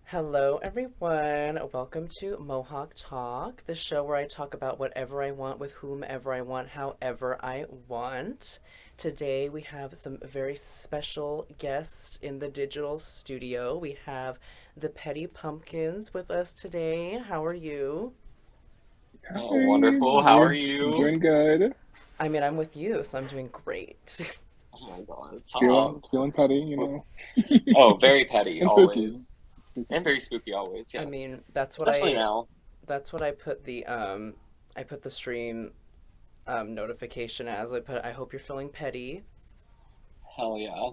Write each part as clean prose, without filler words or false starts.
Hello, everyone. Welcome to Mohawk Talk, the show where I talk about whatever I want with whomever I want, however I want. Today, we have some very special guests in the digital studio. We have the Petty Pumpkins with us today. How are you? Oh, Hey, wonderful. How are we're you? doing good. I mean, I'm with you, so I'm doing great. Oh my God, Feeling stop. feeling petty, W- you Oh, know. very petty, And spooky. always. Spooky And too. very spooky, always, I yes. mean, Especially now. that's what I put the stream notification as. I hope you're feeling petty. Hell yeah.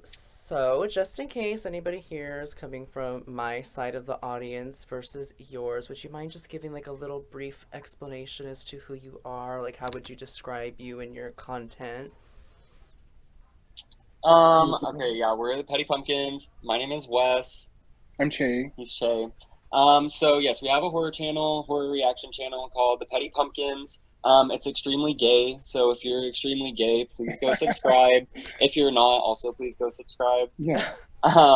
So just in case anybody here is coming from my side of the audience versus yours, would you mind just giving like a little brief explanation as to who you are? Like, how would you describe you and your content? What's up, Okay, man? yeah, we're the Petty Pumpkins. My name is Wes. I'm Che. He's Shay. So yes, we have a horror reaction channel called the Petty Pumpkins. It's extremely gay, so if you're extremely gay, please go subscribe. If you're not, also please go subscribe. Yeah.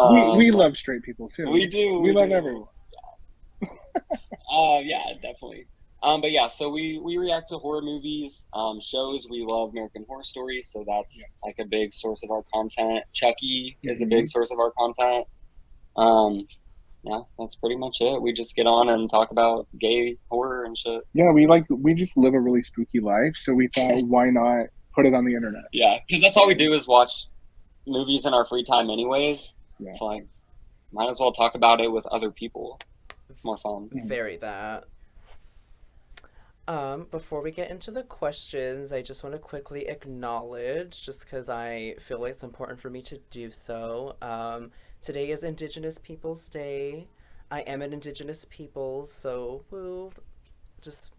We Um, love straight people we too. do, We we love do. everyone. Yeah, definitely. But yeah, so we react to horror movies, shows. We love American Horror Story, so that's like Yes. a big source of our content. Chucky is a big hmm source of our content. Um, yeah, that's pretty much it. We just get on and talk about gay horror and shit. Yeah, we just live a really spooky life, so we thought why not put it on the internet? Yeah, because that's all we So do is watch movies in our free time, anyways. yeah. It's like might as well talk about it with other people. It's more fun. Mhm. Very that. Before we get into the questions, I just want to quickly acknowledge, just because I feel like it's important for me to do so. Today is Indigenous Peoples Day. I am an Indigenous people, so woo. Just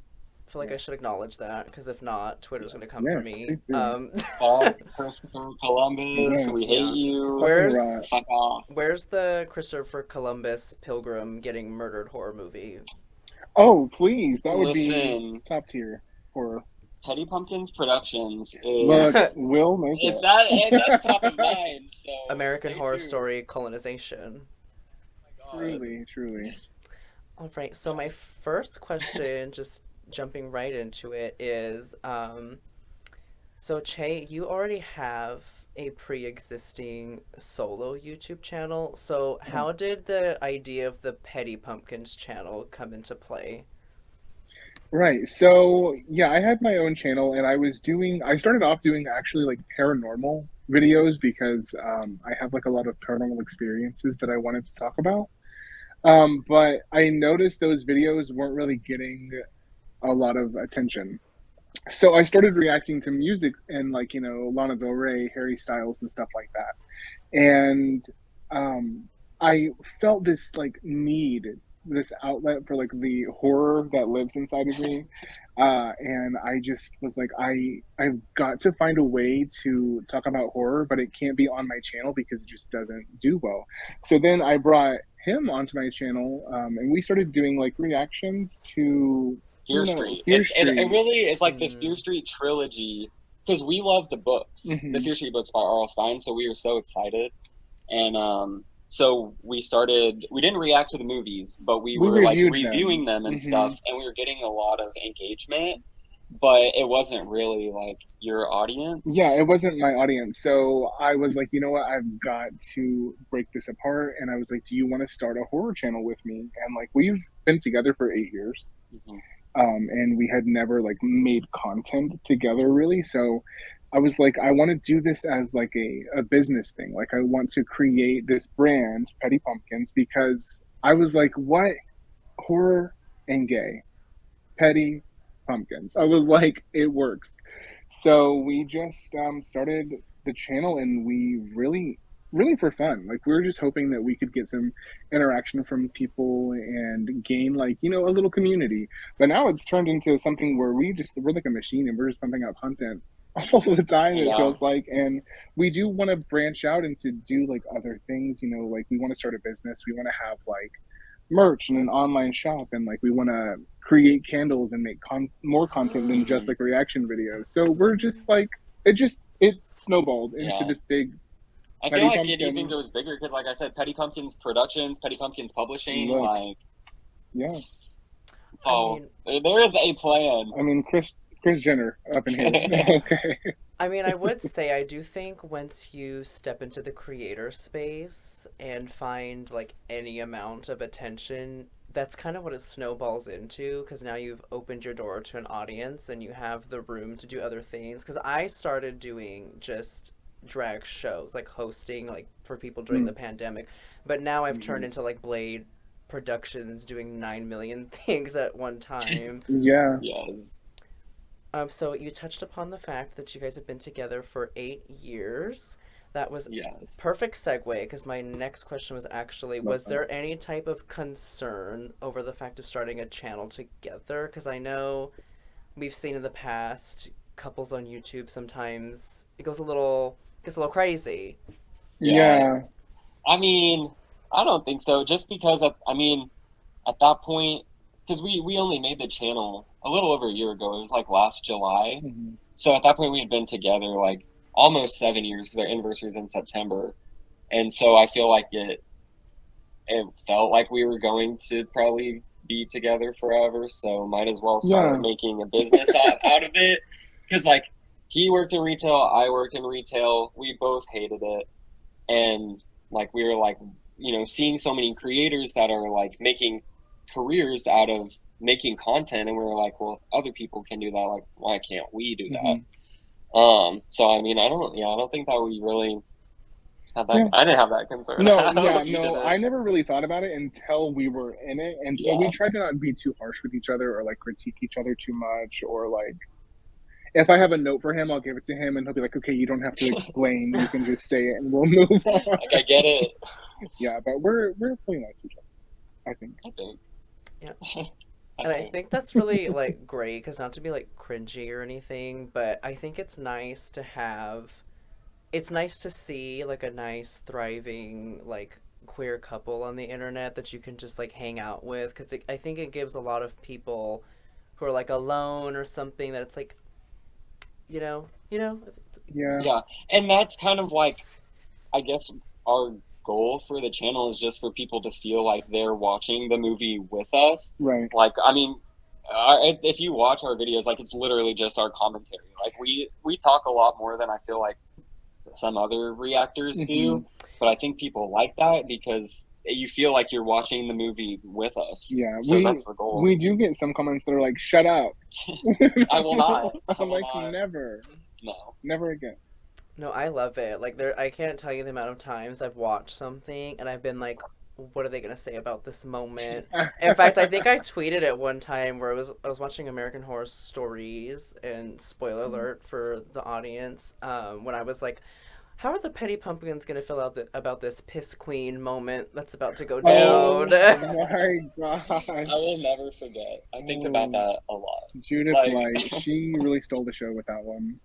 feel like I should Yes. acknowledge that, because if not, Twitter's Yeah. gonna come for Yes, me. please do. Fuck Christopher Columbus. We hate Yeah. Yes. you. Fucking Where's rot. Fuck off. where's the Christopher Columbus Pilgrim getting murdered horror movie? Oh, please. That would be Listen, top tier horror. Petty Pumpkins Productions Look, is we'll make it's at the top of it. mine, so American stay Horror tuned. Story colonization. Oh my god. Truly, truly. All right, so Yeah. my first question, just jumping right into it, is so Che, you already have a pre-existing solo YouTube channel. So Uh-huh. how did the idea of the Petty Pumpkins channel come into play? Right. So, yeah, I had my own channel and I started off doing actually like paranormal videos because I have like a lot of paranormal experiences that I wanted to talk about. But I noticed those videos weren't really getting a lot of attention. So I started reacting to music and like, Lana Del Rey, Harry Styles and stuff like that. And um I felt this like need, this outlet for like the horror that lives inside of me. And I just was like, I've got to find a way to talk about horror, but it can't be on my channel because it just doesn't do well. So then I brought him onto my channel, and we started doing like reactions to, Fear Street. Fear It Street. really is like the Fear Mm, Street trilogy because we love the books, the hmm Fear Street books by R.L. Stein. So we were so excited, and so we started. We didn't react to the movies, but we we were like reviewed reviewing them. them and hmm stuff, and we were getting a lot of engagement. But it wasn't really like your Yeah, audience. it wasn't my audience. So I was like, you know what? I've got to break this apart. And I was like, do you want to start a horror channel with me? And like, we've been together for 8 years. Mhm. And we had never like made content together really. So I was like, I want to do this as like a business thing. Like, I want to create this brand, Petty Pumpkins, because I was like, what? Horror and gay, Petty Pumpkins. I was like, it works. So we just started the channel, and we really for fun. Like, we were just hoping that we could get some interaction from people and gain like a little community. But now it's turned into something where we're like a machine, and we're just pumping out content all the time. It Yeah. feels like, and we do want to branch out and to do like other things. Like we want to start a business. We want to have like merch and an online shop, and like we want to create candles and make more content than just hmm like reaction videos. So we're just like, it snowballed into Yeah. this big I feel Petty like it even Pumpkin. goes bigger because, like I said, Petty Pumpkins Productions, Petty Pumpkins Publishing, Look, like, yeah. it's I all, mean, there is a plan. I mean, Chris Jenner up in here. Okay. I would say I do think once you step into the creator space and find like any amount of attention, that's kind of what it snowballs into because now you've opened your door to an audience and you have the room to do other things. Because I started doing just drag shows, like hosting, like for people during the pandemic, but now I've turned into like Blade Productions doing 9 million things at one time. Yeah. Yes. So you touched upon the fact that you guys have been together for 8 years. That was Yes. perfect segue because my next question was actually, Love was there any type of concern over the fact of starting a channel together? Because I know we've seen in the past couples on YouTube sometimes it gets a little crazy. Yeah. I mean, I don't think so. Just because, I mean, at that point, because we only made the channel a little over a year ago. It was like last July. Mhm. So at that point, we had been together like almost 7 years because our anniversary is in September. And so I feel like it felt like we were going to probably be together forever. So might as well start Yeah. making a business out of it. Because like he worked in retail, I worked in retail. We both hated it. And like we were like, seeing so many creators that are like making careers out of making content, and we were like, well, if other people can do that, like why can't we do that? So I mean, I don't think that we really had that. Yeah. I didn't have that concern. No, I don't know yeah, if you no, did I it. never really thought about it until we were in it. And so we Yeah. tried to not be too harsh with each other or like critique each other too much, or like if I have a note for him, I'll give it to him and he'll be like, okay, you don't have to explain. You can just say it and we'll move on. Like I get it. Yeah, but we're pretty nice to each other, I think. I think. Yeah. And I think that's really like great because not to be like cringy or anything, but I think it's nice to see like a nice thriving like queer couple on the internet that you can just like hang out with because I think it gives a lot of people who are like alone or something that it's like Yeah. Yeah, and that's kind of like, I guess our goal for the channel is just for people to feel like they're watching the movie with us. Right. Like, I mean, if you watch our videos, like it's literally just our commentary. Like we talk a lot more than I feel like some other reactors do, but I think people like that because you feel like you're watching the movie with us. Yeah, So that's the goal. we do get some comments that are like, shut up. I will not. I'm like, never. No. Never again. No, I love it. Like I can't tell you the amount of times I've watched something and I've been like, what are they gonna say about this moment? In fact, I think I tweeted it one time where I was watching American Horror Stories, and spoiler alert for the audience, when I was like, how are the Petty Pumpkins gonna feel out about this piss queen moment that's about to go down? Oh my god! I will never forget. I think about that a lot. Judith Light, she really stole the show with that one.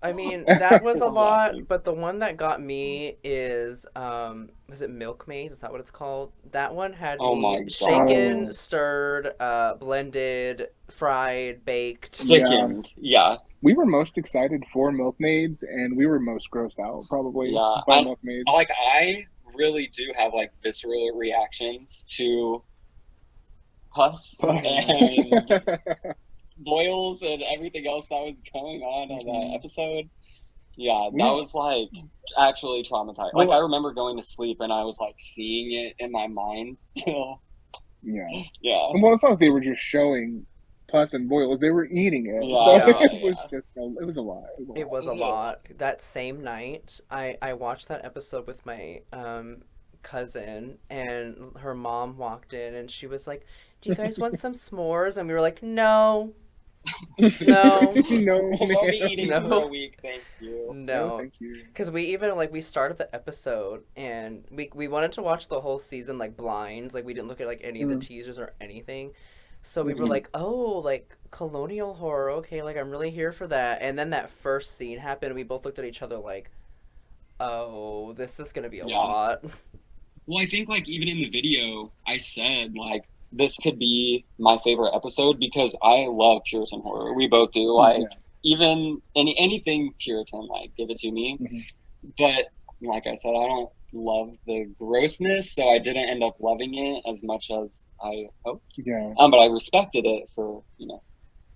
I mean, that was a lot, but the one that got me is, was it Milkmaids? Is that what it's called? That one had me shaken, stirred, blended, fried, baked. Sickened, yeah. We were most excited for Milkmaids, and we were most grossed out, probably, by Milkmaids. Like, I really do have, like, visceral reactions to pus. And boils and everything else that was going on that episode. Yeah, that was like actually traumatizing. Like I remember going to sleep and I was like seeing it in my mind still. Yeah. Yeah. Well, it's not like they were just showing pus and boils; they were eating it. Yeah, so it was just it was a lot. It was a lot. That same night, I watched that episode with my cousin, and her mom walked in and she was like, "Do you guys want some s'mores?" And we were like, "No." No. We'll be eating for a week, thank you. No, thank you. Because we even we started the episode and we wanted to watch the whole season like blind, like we didn't look at like any of the teasers or anything. So we were like, oh, like colonial horror, okay, like I'm really here for that. And then that first scene happened and we both looked at each other like, oh, this is gonna be a lot. Well, I think like even in the video I said like this could be my favorite episode because I love Puritan horror. We both do. Like even anything Puritan, like give it to me. but like I said, I don't love the grossness, so I didn't end up loving it as much as I hoped. Yeah, But I respected it for,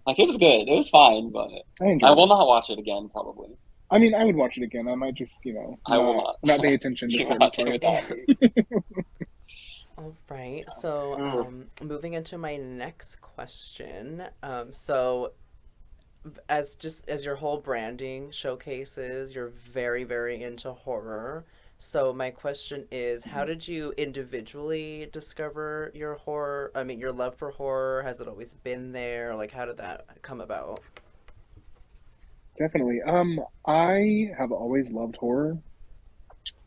like it was good. It was fine, but I I enjoyed will it. not watch it again, probably. I mean, I would watch it again. I might just, I will not pay not attention to be certain watching parts. without me. All right. So, Mm. moving into my next question. So as your whole branding showcases, you're very, very into horror. So my question is, how did you individually discover your horror? I mean, your love for horror, has it always been there? Like, how did that come about? Definitely. I have always loved horror.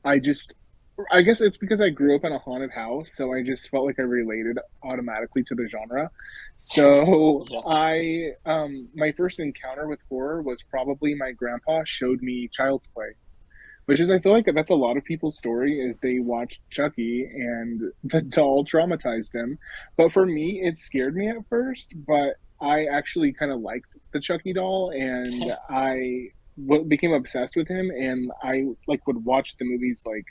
I just, I guess it's because I grew up in a haunted house, so I just felt like I related automatically to the genre. So Yeah. my first encounter with horror was probably my grandpa showed me Child's Play, which is, I feel like that's a lot of people's story is they watched Chucky and the doll traumatized them. But for me, it scared me at first, but I actually kind of liked the Chucky doll, and became obsessed with him, and I like would watch the movies like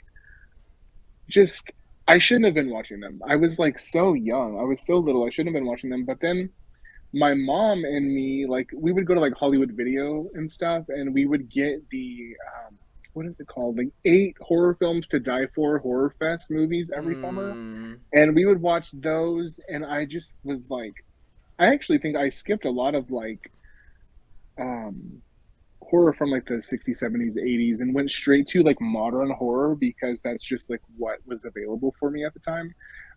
just I shouldn't have been watching them. I was like so young. I was so little. I shouldn't have been watching them. But then my mom and me, like, we would go to like Hollywood Video and stuff, and we would get the what is it called? Like 8 horror films to die for horror fest movies every summer, Mm, and we would watch those. And I just was like, I actually think I skipped a lot of like um horror from like the 60s, 70s, 80s, and went straight to like modern horror because that's just like what was available for me at the time.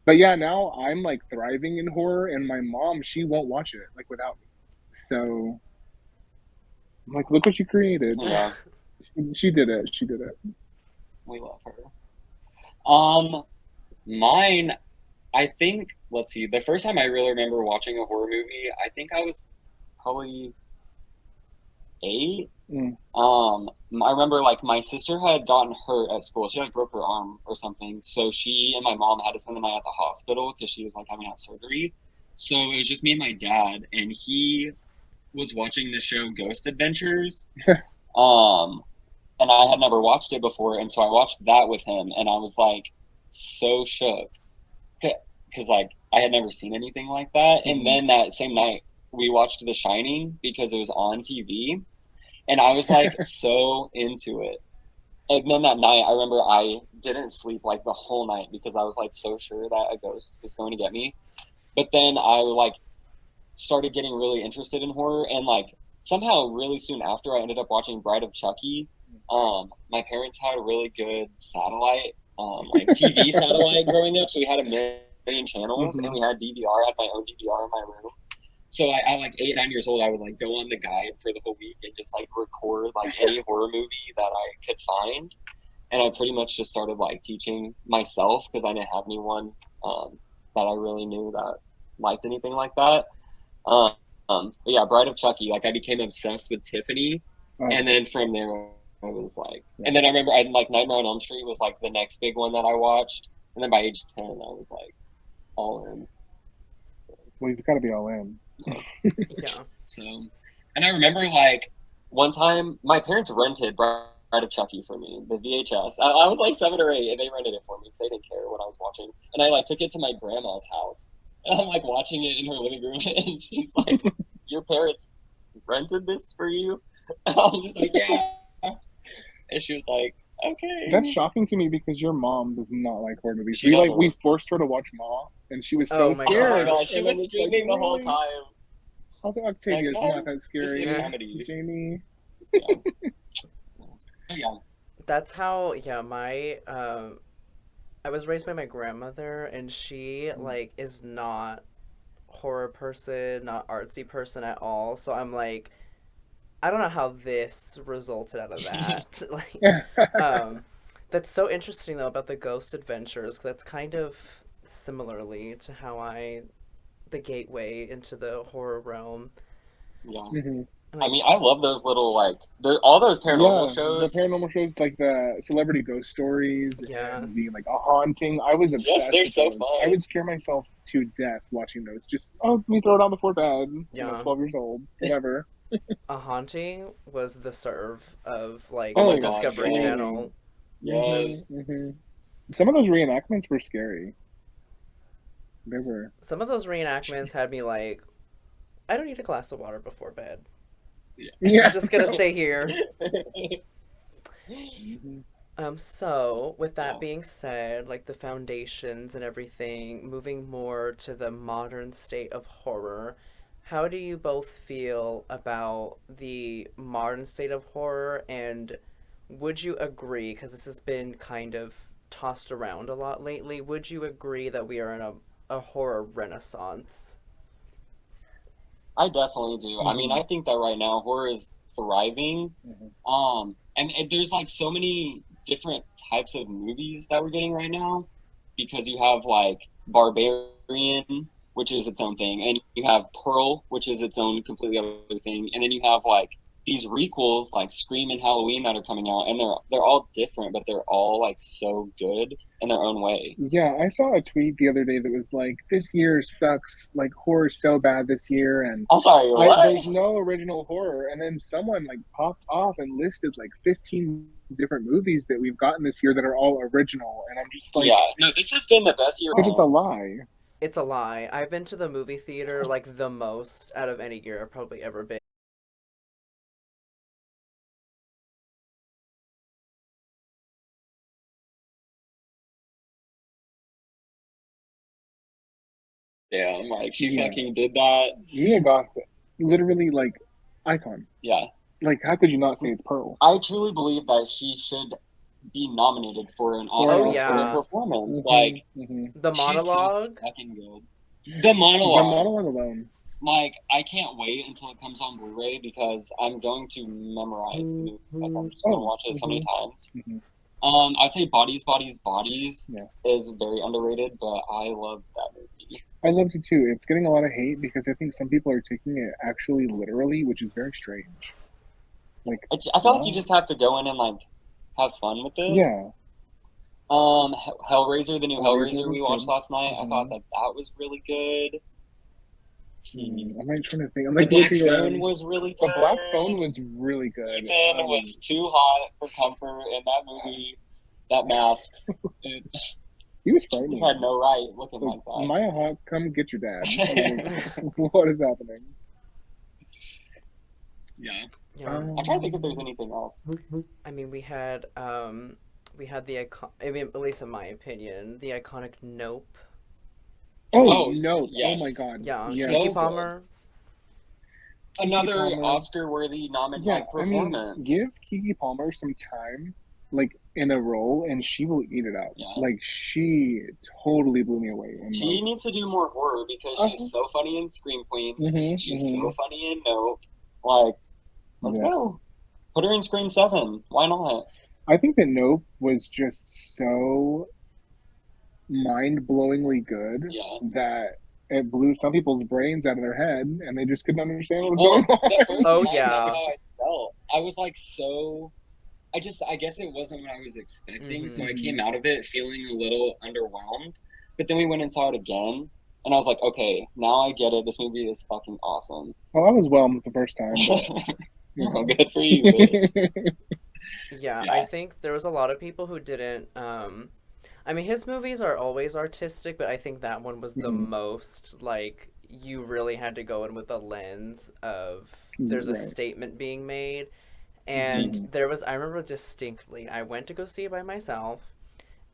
But yeah, now I'm like thriving in horror, and my mom, she won't watch it like without me. So I'm like, look what you created. Yeah, She did it. She did it. we love her. Um, Mine, I think, let's see, the first time I really remember watching a horror movie, I think I was probably 8. Mm. I remember like my sister had gotten hurt at school. She like broke her arm or something. So she and my mom had to spend the night at the hospital because she was like having had surgery. So it was just me and my dad, and he was watching the show Ghost Adventures. Um, and I had never watched it before, and so I watched that with him, and I was like so shook because like I had never seen anything like that. And then that same night we watched The Shining because it was on TV, and I was like so into it. And then that night, I remember I didn't sleep like the whole night because I was like so sure that a ghost was going to get me. But then I like started getting really interested in horror, and like somehow really soon after I ended up watching Bride of Chucky. My parents had a really good satellite, like TV satellite growing up, so we had a million channels, and Hmm. we had DVR. I had my own DVR in my room. So at like 8, 9 years old, I would like go on the guide for the whole week and just like record like any horror movie that I could find, and I pretty much just started like teaching myself because I didn't have anyone that I really knew that liked anything like that. Um, but yeah, Bride of Chucky, like I became obsessed with Tiffany, and Oh, then from there I was like, yeah. and then I remember I like Nightmare on Elm Street was like the next big one that I watched, and then by age 10 I was like all in. Well, you've got to be all in. Yeah. yeah. So, and I remember like one time my parents rented Bride of Chucky for me, the VHS. I was like 7 or 8, and they rented it for me because they didn't care what I was watching. And I like took it to my grandma's house, and I'm like watching it in her living room, and she's like, "Your parents rented this for you?" And I'm just like, "Yeah." And she was like, That's "Okay." shocking to me because your mom does not like horror movies. She doesn't. We forced her to watch Ma, and she was so Oh my Oh my scared. gosh, she gosh. And I was was like, screaming the whole really? time. I was like, Like, Octavia's not "Mom, that this is a scary, comedy." Jamie. Yeah. So, yeah. That's how, yeah, I was raised by my grandmother, and she like is not horror person, not artsy person at all. So I'm like, I don't know how this resulted out of that. Like, um, that's so interesting though about the Ghost Adventures. That's kind of similarly to how the gateway into the horror realm. Yeah. Hmm. And I like, mean, I love those little like all those paranormal Yeah, the shows. paranormal shows, like the celebrity ghost stories yeah, and the like a haunting. I was Yes, obsessed they're with so those. I fun. would scare myself to death watching those. Just, oh, let me throw it on before bed. yeah. 12 years old, whatever. A Haunting was the serve of like Oh the my Oh, god, Discovery yes. extreme. Channel. Mhm, Yes. mhm. Some of those reenactments were scary. They were. Some of those reenactments had me like, I don't need a glass of water before bed. I'm Yeah. just gonna stay here. Mhm. So with that Yeah. being said, like the foundations and everything, moving more to the modern state of horror, how do you both feel about the modern state of horror, and would you agree, because this has been kind of tossed around a lot lately, would you agree that we are in a horror renaissance? I definitely do. I mean, Mhm. I think that right now horror is thriving. Mhm. And there's like so many different types of movies that we're getting right now because you have like Barbarian, which is its own thing, and you have Pearl, which is its own completely other thing, and then you have like these requels like Scream and Halloween that are coming out, and they're all different, but they're all like so good in their own way. Yeah, I saw a tweet the other day that was like, "This year sucks. Like horror's so bad this year, and I'm sorry, there's what? no original horror." And then someone like popped off and listed like 15 different movies that we've gotten this year that are all original, and I'm just like, Yeah, no, this has been the best year. because it's a lie. It's a lie. I've been to the movie theater like the most out of any year I've probably ever been. Damn, like she Yeah, fucking did that. Mia Goth, literally like icon. Yeah. Like, how could you not say it's Pearl I truly believe that she should be nominated for an for an Oh Oscar for her Oscar? yeah, performance. Like, Hmm. the she's so monologue. fucking good. The The monologue, monologue alone. like, I can't wait until it comes on Blu-ray because I'm going to memorize the movie. Like, I'm just gonna Oh, watch it so many times. hmm. I'd say Bodies, Bodies, Bodies Yes. is very underrated, but I love that movie. I loved it too. It's getting a lot of hate because I think some people are taking it actually literally, which is very strange. Like, I feel like you what? just have to go in and like have fun with it. Yeah, Hellraiser, the new Hellraiser Hellraiser we was watched good. last night, I thought Hmm. that that was really good. I'm like trying to think. I'm The like Black looking Phone around. was really The Black Phone good. was really good. Ethan was too hot for comfort in that movie. That mask, it, He was he had frightening. no right looking It's like, like that. Maya Hawk, come get your dad. Like, what is happening? Yeah, Yeah, I'm trying to think if there's anything else. I mean we had the icon. I mean, at least in my opinion, the iconic Nope. Oh Oh no! Oh my yes, God! Yeah, Yes. Kiki so good. Palmer. Kiki Another Palmer. Oscar-worthy nomination Yeah, like I mean, give performance. Kiki Palmer some time, like in a role, and she will eat it up. Yeah, Like she totally blew me away in she Nope. needs to do more horror because she's Uh-huh. so funny in Scream Queens. She's so Hmm. funny in Nope. Like, let's Yes, go. Put her in Scream 7. Why not? I think that Nope was just so mind-blowingly good Yeah. that it blew some people's brains out of their head, and they just couldn't understand what was going Well, the on. first Oh time that's yeah. how I felt. I was like so I guess it wasn't what I was expecting, so Mhm. I Mhm. came out of it feeling a little underwhelmed. But then we went and saw it again, and I was like, okay, now I get it. This movie is fucking awesome. Well, I was whelmed the first time, but you Well, know. good for you, but Yeah, I yeah. think there was a lot of people who didn't I mean his movies are always artistic, but I think that one was the Mhm. most like you really had to go in with a lens of there's a Right. statement being made. And Mhm. there was, I remember distinctly, I went to go see it by myself,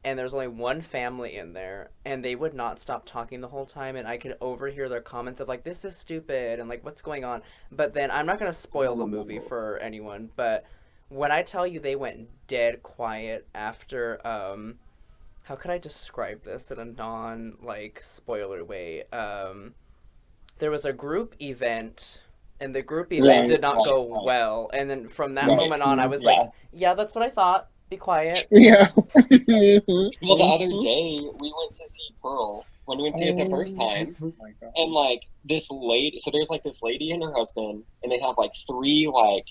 and there was only one family in there, and they would not stop talking the whole time, and I could overhear their comments of, like, this is stupid, and, like, what's going on? But then, I'm not going to spoil the movie Oh, for anyone, but when I tell you they went dead quiet after, how could I describe this in a non, like, spoiler way? There was a group event and the group event Right. did not go right. well, and then from that Right. moment on I was like, Yeah. yeah, that's what I thought, be quiet. Yeah. Well, the other day we went to see Pearl when we went to see it the first Oh time, my God. and like this lady. So there's like this lady and her husband, and they have like three like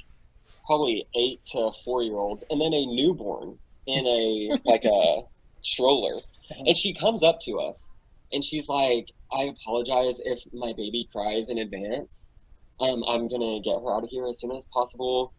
probably 8 to 4 year olds, and then a newborn in a like a stroller. And she comes up to us and she's like, I apologize if my baby cries in advance. I'm gonna get her out of here as soon as possible.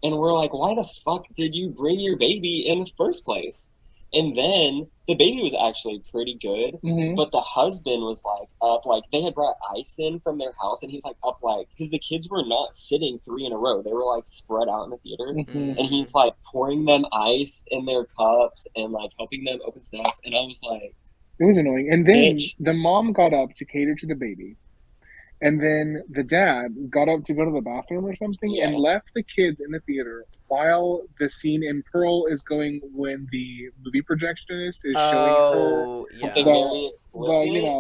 And we're like, why the fuck did you bring your baby in the first place? And then the baby was actually pretty good, Mhm. but the husband was like up, like they had brought ice in from their house, and he's like up, like, because the kids were not sitting three in a row, they were like spread out in the theater, Mhm. and he's like pouring them ice in their cups and like helping them open snacks, and I was like, It was annoying. And then bitch, the mom got up to cater to the baby. And then the dad got up to go to the bathroom or something and yeah, left the kids in the theater while the scene in Pearl is going when the movie projectionist is showing her Oh, something yeah. very explicit.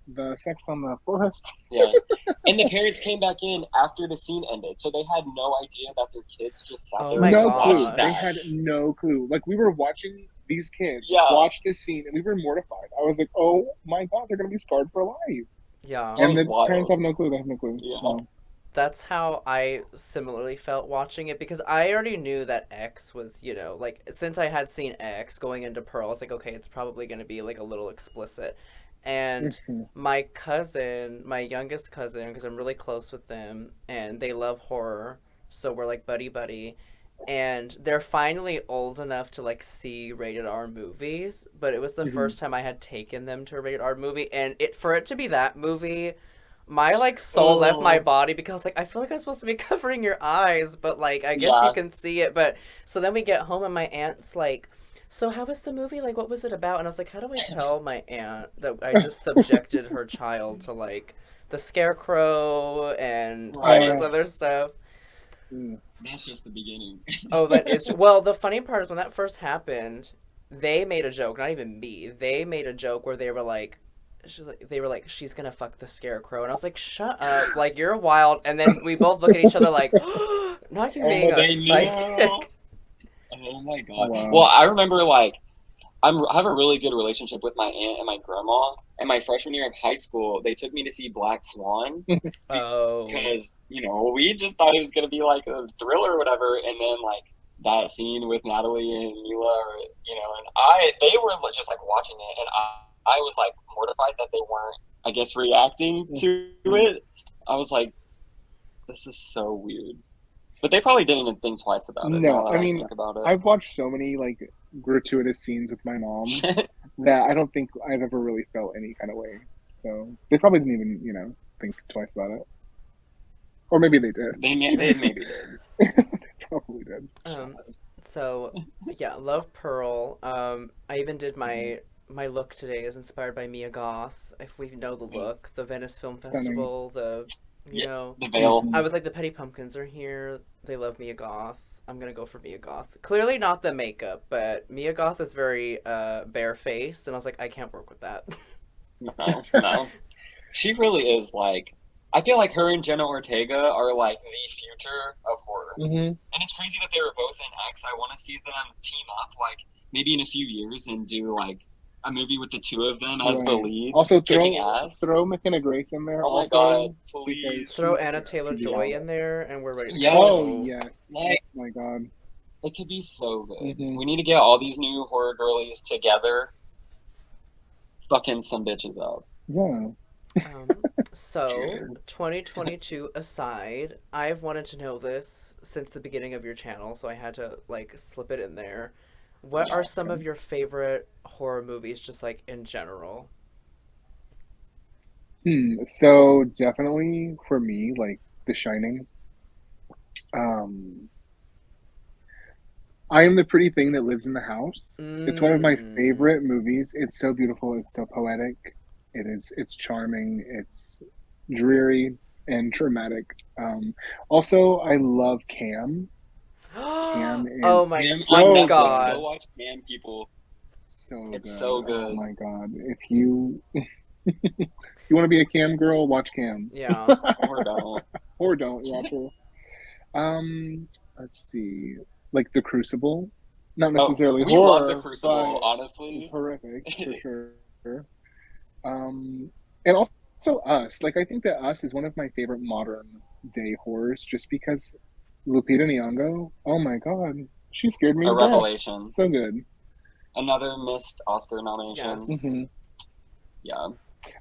the sex on the forest. Yeah. And the parents came back in after the scene ended, so they had no idea that their kids just sat Oh there my and No watched clue. They that. had gosh. no clue. Like we were watching these kids Yeah, watch this scene and we were mortified. I was like, oh my god, they're gonna be scarred for life. Yeah. that And was the parents wild. have no clue. They have no clue. Yeah. So That's how I similarly felt watching it because I already knew that X was, like since I had seen X going into Pearl, I was like, okay, it's probably going to be like a little explicit. And mhm. my cousin, my youngest cousin, because I'm really close with them and they love horror, so we're like buddy buddy. And they're finally old enough to like see rated R movies, but it was the Mhm. first time I had taken them to a rated R movie, and for it to be that movie, my like soul left my Oh, body because like I feel like I'm supposed to be covering your eyes, but like I guess you yeah. can see it. But so then we get home and my aunt's like, "So how was the movie? Like what was it about?" And I was like, "How do I tell my aunt that I just subjected her child to like the scarecrow and all this Right. other stuff?" Mm. That's just the beginning. Oh, that is true. Well, the funny part is when that first happened, they made a joke, not even me. They made a joke where they were like, they were like, she's gonna fuck the scarecrow, and I was like, shut up, like you're wild. And then we both look at each other like, not you being Oh, a they knew. psychic. Oh my god. Well, Wow. I remember like I have a really good relationship with my aunt and my grandma. And my freshman year of high school, they took me to see Black Swan Oh, because we just thought it was gonna be like a thriller or whatever. And then like that scene with Natalie and Mila, and they were just like watching it, and I was like mortified that they weren't, I guess, reacting to Mhm. it. I was like, this is so weird. But they probably didn't even think twice about it now No, that I I mean, think about I've watched so many like gratuitous scenes with my mom it. that I don't think I've ever really felt any kind of way. So they probably didn't even, think twice about it. Or maybe they did. They maybe did. They probably did. um, so yeah, love Pearl. I even did Mhm. my look today is inspired by Mia Goth. If we know the look, the Venice Film Stunning. Festival, Yeah, know. the veil. I Mhm. was like, the Petty Pumpkins are here. They love Mia Goth. I'm gonna go for Mia Goth. Clearly not the makeup, but Mia Goth is very barefaced, and I was like, I can't work with that. No, no. She really is like. I feel like her and Jenna Ortega are like the future of horror. Mhm. And it's crazy that they were both in X. I want to see them team up, like maybe in a few years, and do like a movie with the two of them as the Right. leads, Also kicking throw ass. throw McKenna Grace in there Oh my god, also because please! Throw she's Anna Taylor she'd be Joy awesome. in there, and we're ready to Yes, Oh go. yes. Oh like my god. it could be so good. Mhm. We need to get all these new horror girlies together, fucking some bitches up. Yeah. So, Period. 2022 aside, I've wanted to know this since the beginning of your channel, so I had to like slip it in there. What are Yeah. some Okay. of your favorite horror movies, just like in general? So definitely for me, like The Shining. Um, I am the pretty thing that lives in the house. It's one of my Mmm. favorite movies. It's so beautiful. It's so poetic. It's charming. It's dreary and dramatic. Also, I love Cam. Cam is Oh my Cam on so Netflix. good. Go god. watch Man People. So It's good. so Oh good. my God. If you you want to be a Cam girl, watch Cam. Yeah. Or don't. Or don't, yeah, true. Let's see. Like The Crucible. Not Oh, necessarily we love The horror, Crucible, but it's honestly. horrific for sure. And also Us. Like I think that Us is one of my favorite modern day horrors just because Lupita Nyong'o, oh my God, she scared me A to death. revelation. So good. Another missed Oscar Yes. nomination. Hmm. Yeah.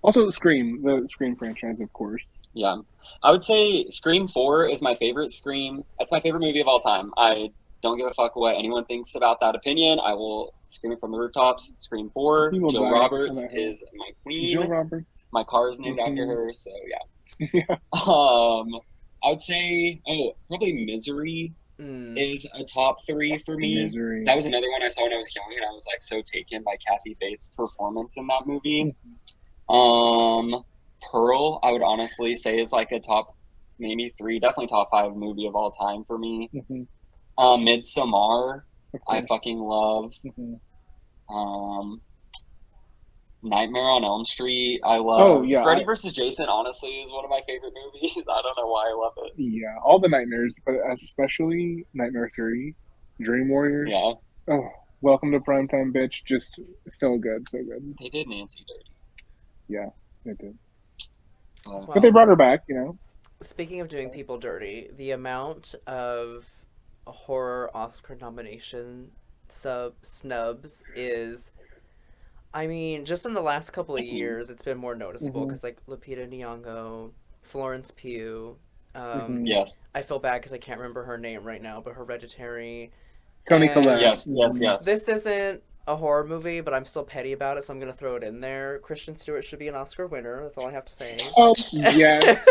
Also, Scream, the Scream franchise, of course. Yeah. I would say Scream 4 is my favorite Scream. That's my favorite movie of all time. I don't give a fuck what anyone thinks about that opinion. I will scream it from the rooftops. Scream 4. He will Jill die Roberts on that hill. is my queen. Jill Roberts. My car is named after Mhm. her, so yeah. Yeah. I would say, probably Misery is a top 3 for me. Misery. That was another one I saw when I was young, and I was like so taken by Kathy Bates' performance in that movie. Pearl, I would honestly say is like a top maybe 3, definitely top 5 movie of all time for me. Midsommar, I fucking love. Nightmare on Elm Street, I love. Oh, yeah, Freddy vs. Jason, honestly, is one of my favorite movies. I don't know why I love it. Yeah, all the nightmares, but especially Nightmare 3, Dream Warriors. Yeah. Oh, Welcome to Primetime, bitch. Just so good, so good. They did Nancy dirty. Yeah, they did. Well, But they brought her back, you know. Speaking of doing people dirty, the amount of horror Oscar nomination snubs is, I mean, just in the last couple of years, it's been more noticeable because like Lupita Nyong'o, Florence Pugh. Yes. I feel bad because I can't remember her name right now, but Hereditary. Toni Collette. Yes. This isn't a horror movie, but I'm still petty about it, so I'm gonna throw it in there. Kristen Stewart should be an Oscar winner. That's all I have to say. Oh yes,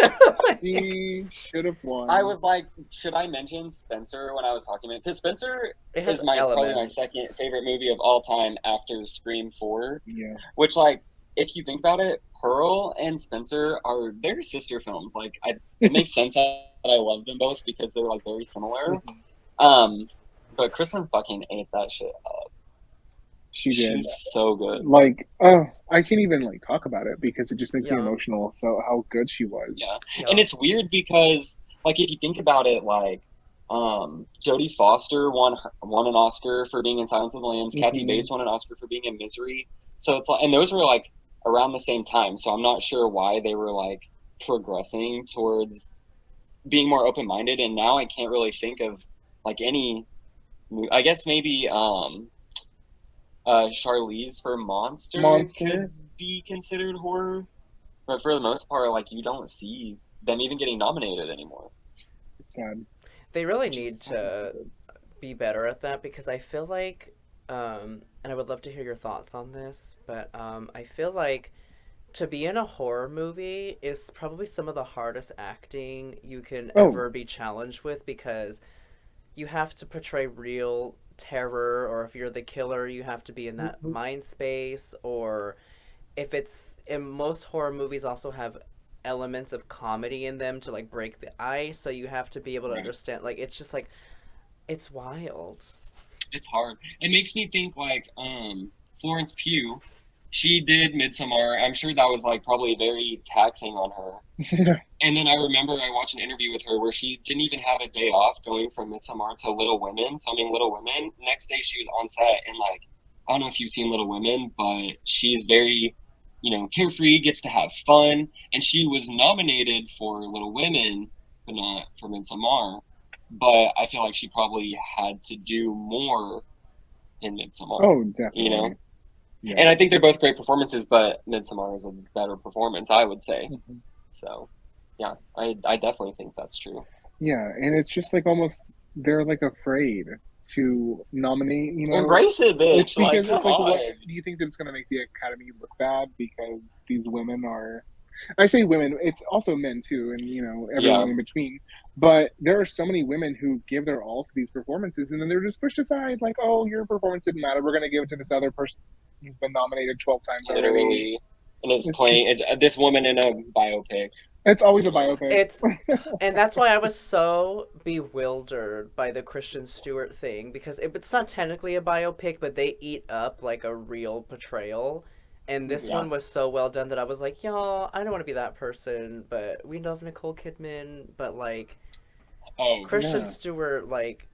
she should have won. I was like, should I mention Spencer when I was talking about? Because Spencer is probably my second favorite movie of all time after Scream 4. Yeah. Which, like, if you think about it, Pearl and Spencer they're sister films. Like, it makes sense that I love them both because they're like very similar. But Kristen fucking ate that shit up. She's so good. Like, I can't even like talk about it because it just makes me emotional. So how good she was. Yeah. And it's weird because, like, if you think about it, like, Jodie Foster won an Oscar for being in Silence of the Lambs. Kathy Bates won an Oscar for being in Misery. So it's like, and those were like around the same time. So I'm not sure why they were like progressing towards being more open-minded. And now I can't really think of like any. I guess maybe Charlize for Monster could be considered horror, but for the most part, like, you don't see them even getting nominated anymore. It's sad. They really need to be better at that because I feel like, and I would love to hear your thoughts on this, but I feel like to be in a horror movie is probably some of the hardest acting you can ever be challenged with because you have to portray real terror, or if you're the killer, you have to be in that mind space, or if it's in most horror movies also have elements of comedy in them to like break the ice, so you have to be able to understand, like, it's just like, it's wild. It's hard. It makes me think like Florence Pugh, she did Midsommar. I'm sure that was like probably very taxing on her. And then I remember I watched an interview with her where she didn't even have a day off going from Midsommar to Little Women, filming Little Women. Next day she was on set, and like, I don't know if you've seen Little Women, but she's very, carefree, gets to have fun, and she was nominated for Little Women, but not for Midsommar. But I feel like she probably had to do more in Midsommar. Oh, definitely. Yeah. And I think they're both great performances, but Midsommar is a better performance, I would say. So, yeah, I definitely think that's true. Yeah, and it's just like almost they're like afraid to nominate. Embrace it, bitch. It's because it's like, what do you think that it's going to make the Academy look bad because these women are? I say women, it's also men too, and everyone in between. But there are so many women who give their all to these performances, and then they're just pushed aside. Like, oh, your performance didn't matter. We're going to give it to this other person who's been nominated 12 times already. Literally, and it's playing this woman in a biopic. It's always a biopic. And that's why I was so bewildered by the Kristen Stewart thing, because it's not technically a biopic, but they eat up like a real portrayal. And this one was so well done that I was like, y'all, I don't want to be that person, but we love Nicole Kidman, but like, Kristen Stewart, like,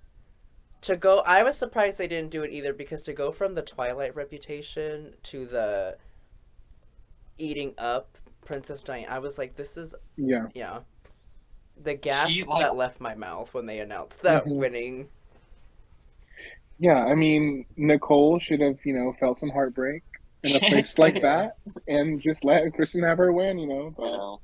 I was surprised they didn't do it either, because to go from the Twilight reputation to the eating up Princess Diana, I was like, this is the gasp that left my mouth when they announced that winning. Yeah, I mean, Nicole should have felt some heartbreak in a place like that and just let Kristen have her win, You But know,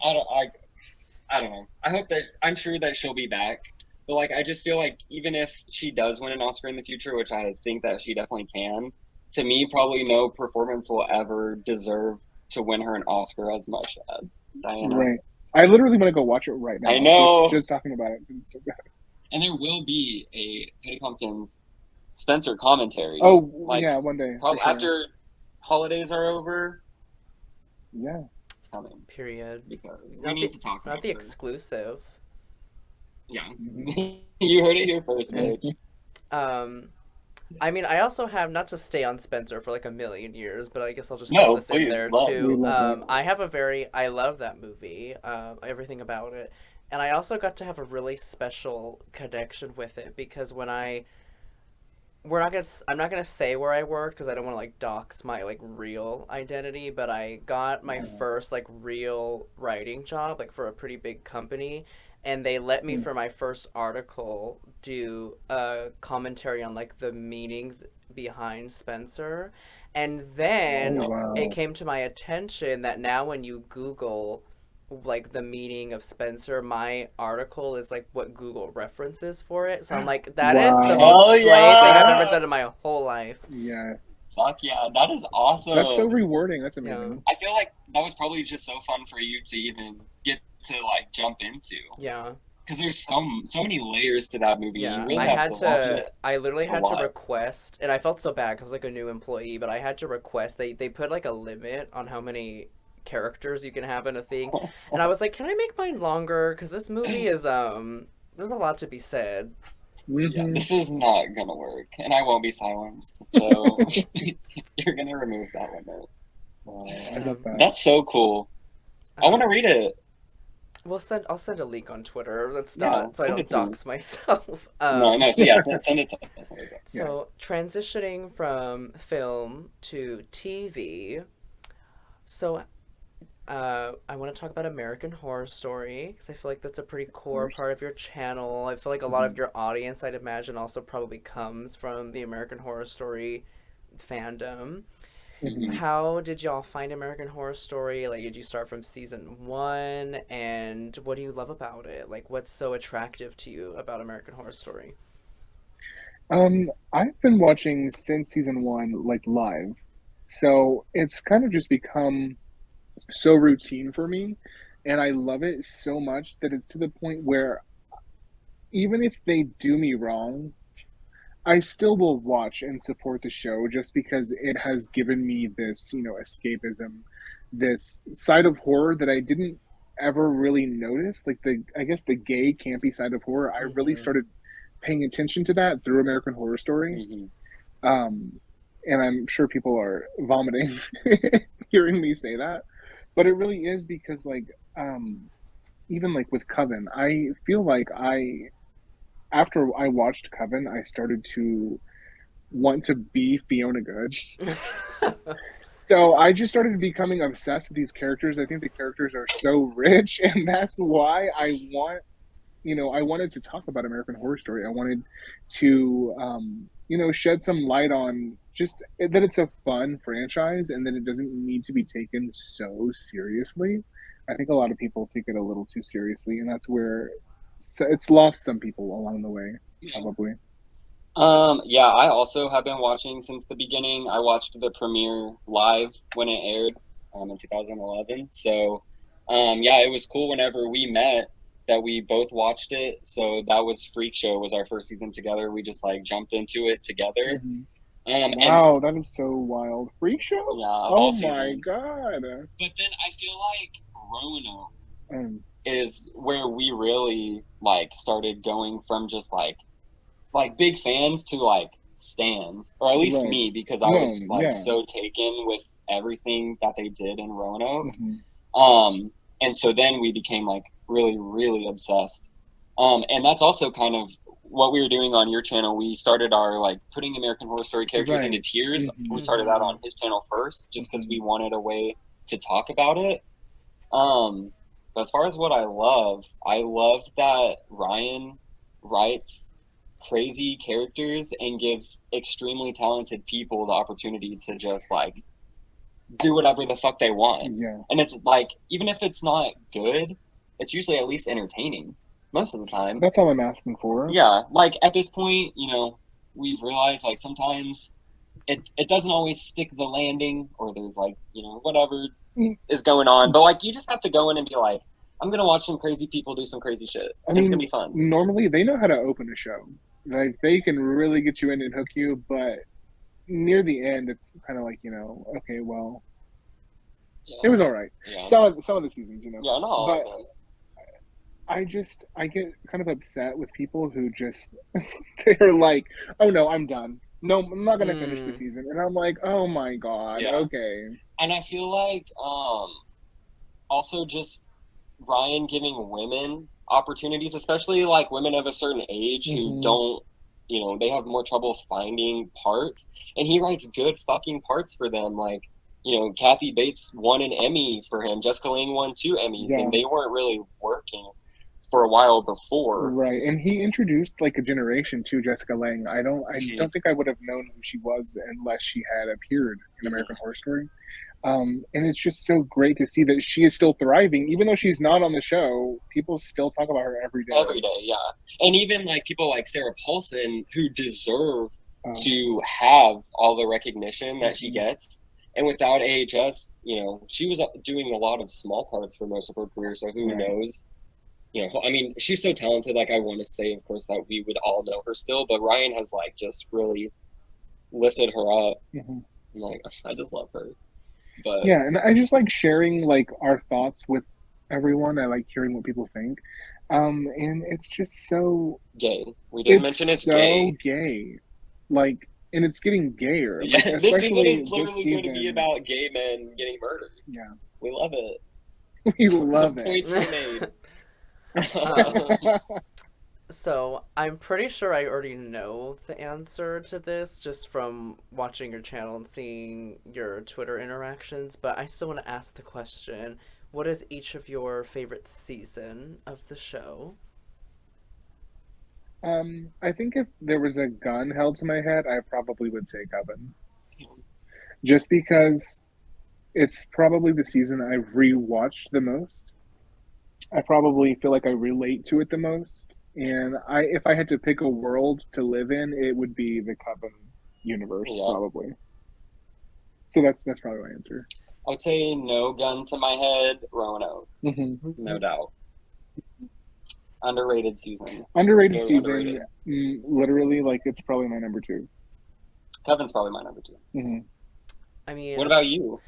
I don't know. I hope that I'm sure that she'll be back. But like I just feel like even if she does win an Oscar in the future, which I think that she definitely can, to me probably no performance will ever deserve to win her an Oscar as much as Diana. right. I literally want to go watch it right now. I know. Just talking about it. It's so good. And there will be a Patty Pumpkins Spencer commentary. Oh, like yeah, one day. probably Sure. after holidays are over. Yeah. It's coming. Period. Because we need to talk about not the her. exclusive. Yeah. Mm-hmm. You heard it here first, bitch. I mean, I also have, not to stay on Spencer for like a million years, but I guess I'll just No, throw this in please, there love. too. love I love that movie, everything about it, and I also got to have a really special connection with it because I'm not gonna say where I worked because I don't want to like dox my like real identity, but I got my first like real writing job like for a pretty big company, and they let me for my first article do a commentary on like the meanings behind Spencer, and then wow. it came to my attention that now when you Google like the meaning of Spencer, my article is like what Google references for it. So I'm like, that is the Wow. most slay thing I've yeah. ever done in my whole life. Yes. Fuck yeah, that is awesome. That's so rewarding. That's amazing. I feel like that was probably just so fun for you to even get to like jump into. Yeah. Because there's so many layers to that movie. Yeah, You really I have had to watch it. I literally a had to lot. request, and I felt so bad because I was like a new employee, but I had to request, they put like a limit on how many characters you can have in a thing. And I was like, can I make mine longer? Because this movie is, there's a lot to be said. Yeah, Mhm. this is not gonna work, and I won't be silenced. So you're gonna remove that limit. I love that. That's so cool. I want to read it. I'll send a link on Twitter. That's Yeah, not, so I send don't it to me. dox myself. No. So yeah, send it to us. So transitioning from film to TV. So I want to talk about American Horror Story because I feel like that's a pretty core part of your channel. I feel like a lot of your audience, I'd imagine, also probably comes from the American Horror Story fandom. Mhm. How did y'all find American Horror Story? Like, did you start from season one? And what do you love about it? Like, what's so attractive to you about American Horror Story? I've been watching since season one, like live. So it's kind of just become so routine for me. And I love it so much that it's to the point where even if they do me wrong, I still will watch and support the show just because it has given me this, escapism, this side of horror that I didn't ever really notice. Like I guess the gay, campy side of horror, I really started paying attention to that through American Horror Story. Um, and I'm sure people are vomiting hearing me say that, but it really is because even like with Coven, I feel like after I watched Coven, I started to want to be Fiona Good. So I just started becoming obsessed with these characters. I think the characters are so rich, and that's why I wanted to talk about American Horror Story. I wanted to, shed some light on just that it's a fun franchise and that it doesn't need to be taken so seriously. I think a lot of people take it a little too seriously, and that's where it's lost some people along the way, probably. Yeah, I also have been watching since the beginning. I watched the premiere live when it aired in 2011. So, yeah, it was cool whenever we met that we both watched it. So that was Freak Show was our first season together. We just like jumped into it together. Mhm. And Wow, that is so wild. Freak Show? yeah, Oh my god. But then I feel like Roanoke Um, is where we really like started going from just like big fans to like stands, or at least right. me, because I No, was like yeah. so taken with everything that they did in Roanoke. Mhm. And so then we became like really, really obsessed. And that's also kind of what we were doing on your channel. We started our like putting American Horror Story characters into Right. tiers. Mhm. We started that on his channel first, just because we wanted a way to talk about it. But as far as what I love that Ryan writes crazy characters and gives extremely talented people the opportunity to just like do whatever the fuck they want. Yeah. And it's like, even if it's not good, it's usually at least entertaining most of the time. That's all I'm asking for. Yeah, like at this point, you know, we've realized like sometimes it doesn't always stick the landing, or there's like, you know, whatever is going on. But like, you just have to go in and be like, I'm gonna watch some crazy people do some crazy shit. I mean, it's gonna be fun. Normally they know how to open a show. Like they can really get you in and hook you, but near the end it's kind of like, you know, okay, well, Yeah. it was all right. Yeah. Some of the seasons, you know. Yeah, no. But I get kind of upset with people who just they're like, oh no, I'm done. No, I'm not gonna finish the season, and I'm like, oh my god, Yeah. okay. And I feel like also just Ryan giving women opportunities, especially like women of a certain age who don't, you know, they have more trouble finding parts, and he writes good fucking parts for them. Like, you know, Kathy Bates won an Emmy for him. Jessica Lange won 2 Emmys, and they weren't really working for a while before. Right, and he introduced like a generation to Jessica Lange. I don't think I would have known who she was unless she had appeared in American Horror Story. And it's just so great to see that she is still thriving, even though she's not on the show. People still talk about her every day. Every day, yeah. And even like people like Sarah Paulson, who deserve to have all the recognition that she gets. And without AHS, you know, she was doing a lot of small parts for most of her career. So who knows? You know, I mean, she's so talented. Like, I want to say, of course, that we would all know her still, but Ryan has like just really lifted her up. I'm like, I just love her. But yeah, and I just like sharing like our thoughts with everyone. I like hearing what people think, and it's just so gay. We didn't mention it's so gay, like, and it's getting gayer. Yeah, like, this season is literally going to be about gay men getting murdered. Yeah, we love it. We love the it. Points were made. So I'm pretty sure I already know the answer to this just from watching your channel and seeing your Twitter interactions, but I still want to ask the question, what is each of your favorite season of the show? I think if there was a gun held to my head, I probably would say Coven. Just because it's probably the season I've rewatched the most. I probably feel like I relate to it the most. And if I had to pick a world to live in, it would be the Coven universe, probably. So that's probably my answer. I would say no gun to my head, Roanoke. No doubt. Underrated season. Underrated season. Literally, like, it's probably my number 2. Coven's probably my number 2. I mean, what about you?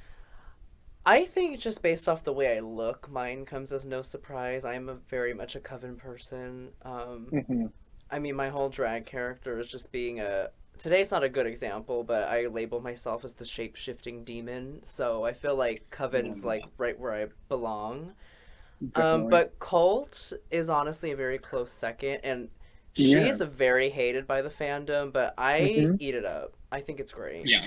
I think just based off the way I look, mine comes as no surprise. I'm very much a Coven person. I mean, my whole drag character is just being a... Today's not a good example, but I label myself as the shape-shifting demon, so I feel like Coven's like right where I belong. But Colt is honestly a very close second, and she's very hated by the fandom, but I eat it up. I think it's great. Yeah.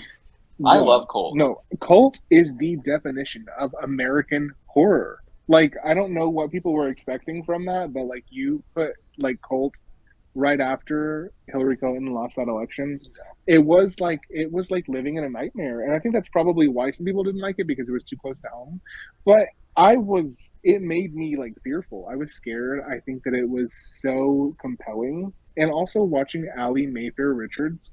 I love Colt. No, Colt is the definition of American horror. Like, I don't know what people were expecting from that, but like, you put like Colt right after Hillary Clinton lost that election. It was like living in a nightmare, and I think that's probably why some people didn't like it, because it was too close to home. But it made me like fearful. I was scared. I think that it was so compelling, and also watching Allie Mayfair Richards.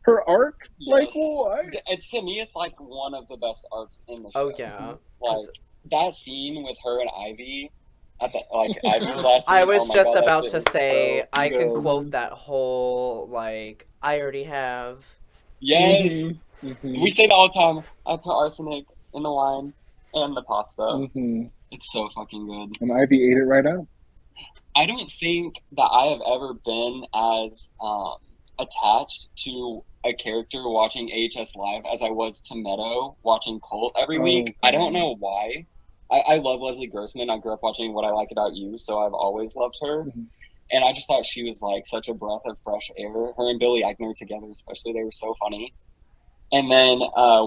Her arc, like, what? It's, to me, it's like one of the best arcs in the show. Oh yeah, like that scene with her and Ivy at the Ivy's last scene. I was just God, about to say so I can quote that whole like I already have. Yes, we say that all the time. I put arsenic in the wine and the pasta. It's so fucking good. And Ivy ate it right out. I don't think that I have ever been as attached to a character watching AHS live as I was to Meadow watching Colt every week. I don't know why. I love Leslie Grossman. I grew up watching What I Like About You, so I've always loved her. And I just thought she was like such a breath of fresh air. Her and Billy Eichner together, especially, they were so funny. And then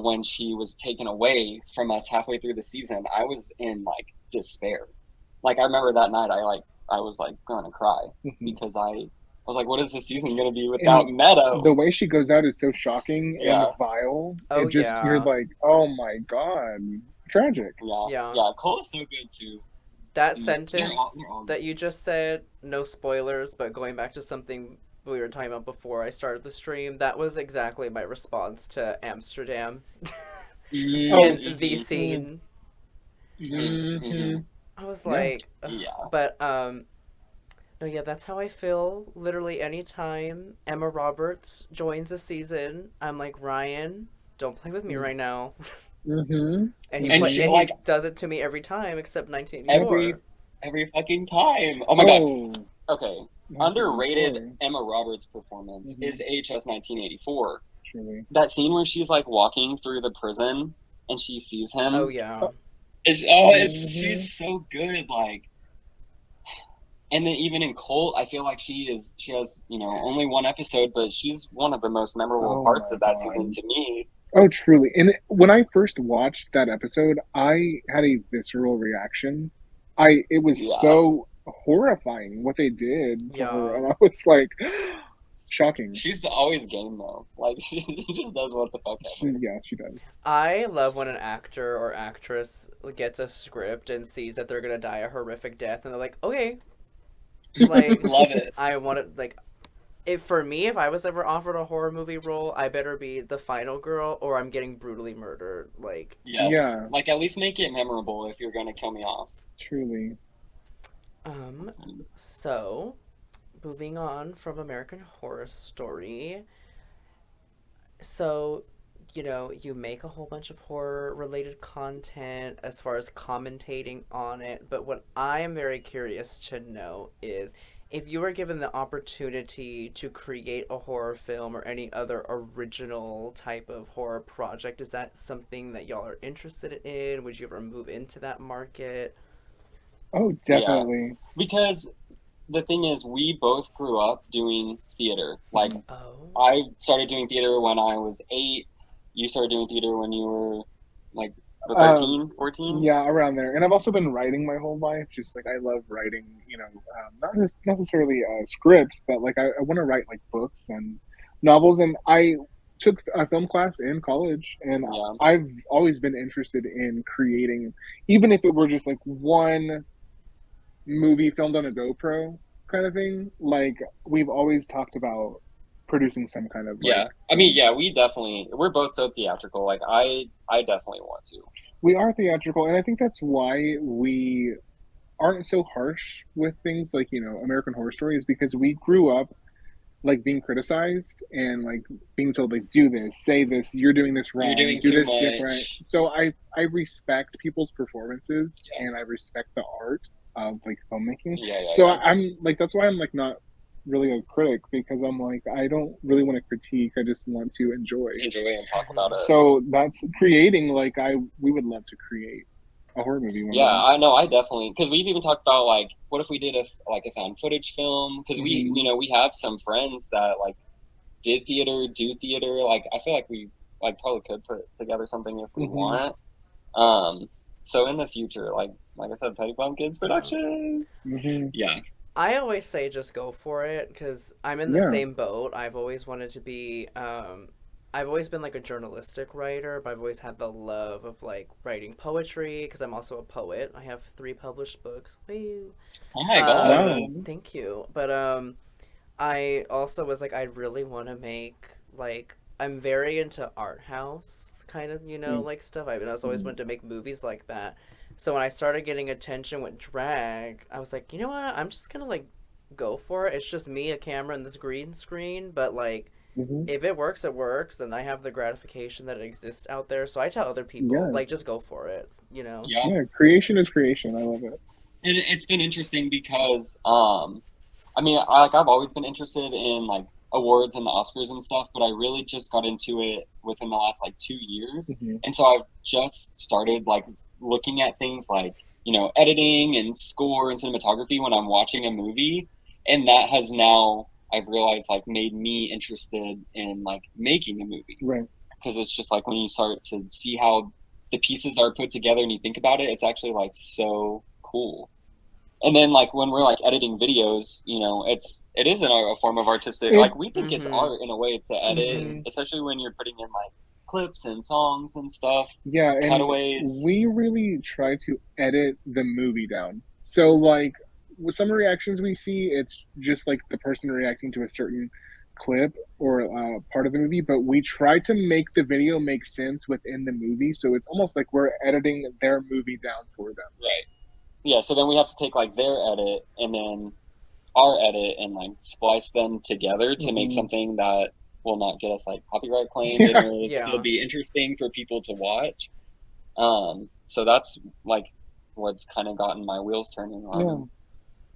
when she was taken away from us halfway through the season, I was in like despair. Like, I remember that night I was like gonna cry because I I was like, what is this season gonna be without And Meadow? the way she goes out is so shocking and Yeah. vile. Oh It just you're yeah. like, oh my god, tragic. Yeah. Yeah. Yeah. Cole is so good too. That And they're sentence they're all that good. you just said, no spoilers, but going back to something we were talking about before I started the stream, that was exactly my response to Amsterdam Oh, in the scene. mm-hmm. I was Yeah. like, ugh. Yeah. But no, yeah, that's how I feel. Literally anytime Emma Roberts joins a season, I'm like, Ryan, don't play with me right now. Mm-hmm. And And Mm-hmm. she he like does it to me every time except 1984. every fucking time. Oh my god. Oh, Okay. Underrated 1984. Emma Roberts performance Mm-hmm. is AHS 1984. Truly. That scene where she's like walking through the prison and she sees him. Oh yeah. It's Mm-hmm. she's so good. Like, and then even in Colt, I feel like she has only one episode, but she's one of the most memorable Oh parts my of that season god. to me. Oh, truly. And when I first watched that episode, I had a visceral reaction. It was Yeah, so horrifying what they did to her, Yeah. and I was like, shocking. she's always game though. Like she just does what the fuck ever. Yeah, she does. I love when an actor or actress gets a script and sees that they're gonna die a horrific death, and they're like, okay, like Love it. I want it. Like, if for me, if I was ever offered a horror movie role, I better be the final girl, or I'm getting brutally murdered. Like, Yes. Yeah, Like at least make it memorable if you're gonna kill me off. truly. um, so moving on from American Horror Story. So, you make a whole bunch of horror related content as far as commentating on it, but what I am very curious to know is if you were given the opportunity to create a horror film or any other original type of horror project, is that something that y'all are interested in? Would you ever move into that market? Oh, Yeah, definitely. because the thing is, we both grew up doing theater. Like Mhm. Oh, I started doing theater when I was 8. You started doing theater when you were like Um, 13, 14. yeah, around there. And I've also been writing my whole life. Just like I love writing, not just necessarily scripts, but like I want to write like books and novels. And I took a film class in college, and Yeah. I've always been interested in creating, even if it were just like one movie filmed on a GoPro kind of thing. Like we've always talked about producing some kind of like Yeah. I mean, yeah, we're both so theatrical. Like I definitely want to. we are theatrical, and I think that's why we aren't so harsh with things like American Horror Story, is because we grew up like being criticized and like being told like do this, say this, you're doing this You're wrong, doing do too this different. much. So I respect people's performances, Yeah. and I respect the art of like filmmaking. Yeah, yeah, So yeah. I'm like, that's why I'm like not really a critic, because I'm like, I don't really want to critique, I just want to enjoy. Enjoy and talk about it. So that's creating, like we would love to create a horror movie one Yeah, day. I know. I definitely, because we've even talked about like, what if we did a found footage film? Because we, Mhm. we have some friends that like did theater, do theater. Like, I feel like we like probably could put together something if we Mhm. want. Um, so in the future, like I said, Petty Pumpkins Productions. Mhm. Yeah, I always say just go for it because I'm in the Yeah. same boat. I've always wanted to be. I've always been like a journalistic writer, but I've always had the love of like writing poetry because I'm also a poet. I have 3 published books. Woo. oh my Wow. god. Thank you. But I also was like, I really want to make like I'm very into art house kind of Mm. like stuff. I was always wanted to make movies like that. So when I started getting attention with drag, I was like, you know what? I'm just gonna like go for it. It's just me, a camera, and this green screen. But like, Mhm. if it works, it works. And I have the gratification that it exists out there. So I tell other people, Yeah. like, just go for it. You know? Yeah, Yeah, creation is creation. I love it. and it's been interesting because I mean, I've always been interested in like awards and the Oscars and stuff, but I really just got into it within the last like 2 years, Mhm. and so I've just started like looking at things like editing and score and cinematography when I'm watching a movie, and that has now I've realized like made me interested in like making a movie, Right. because it's just like when you start to see how the pieces are put together and you think about it, it's actually like so cool. And then like when we're like editing videos, you know, it is a form of artistic. It- Like we think it's Mhm. art in a way to edit, Mhm. especially when you're putting in like clips and songs and stuff, Yeah, and cutaways. we really try to edit the movie down. So, like, with some reactions we see, it's just like the person reacting to a certain clip or part of the movie, but we try to make the video make sense within the movie. So it's almost like we're editing their movie down for them. Right. Yeah. So then we have to take like their edit and then our edit and like splice them together to make Mhm. something that will not get us like copyright claimed and Yeah. will still Yeah. be interesting for people to watch. So that's like what's kind of gotten my wheels turning on Yeah.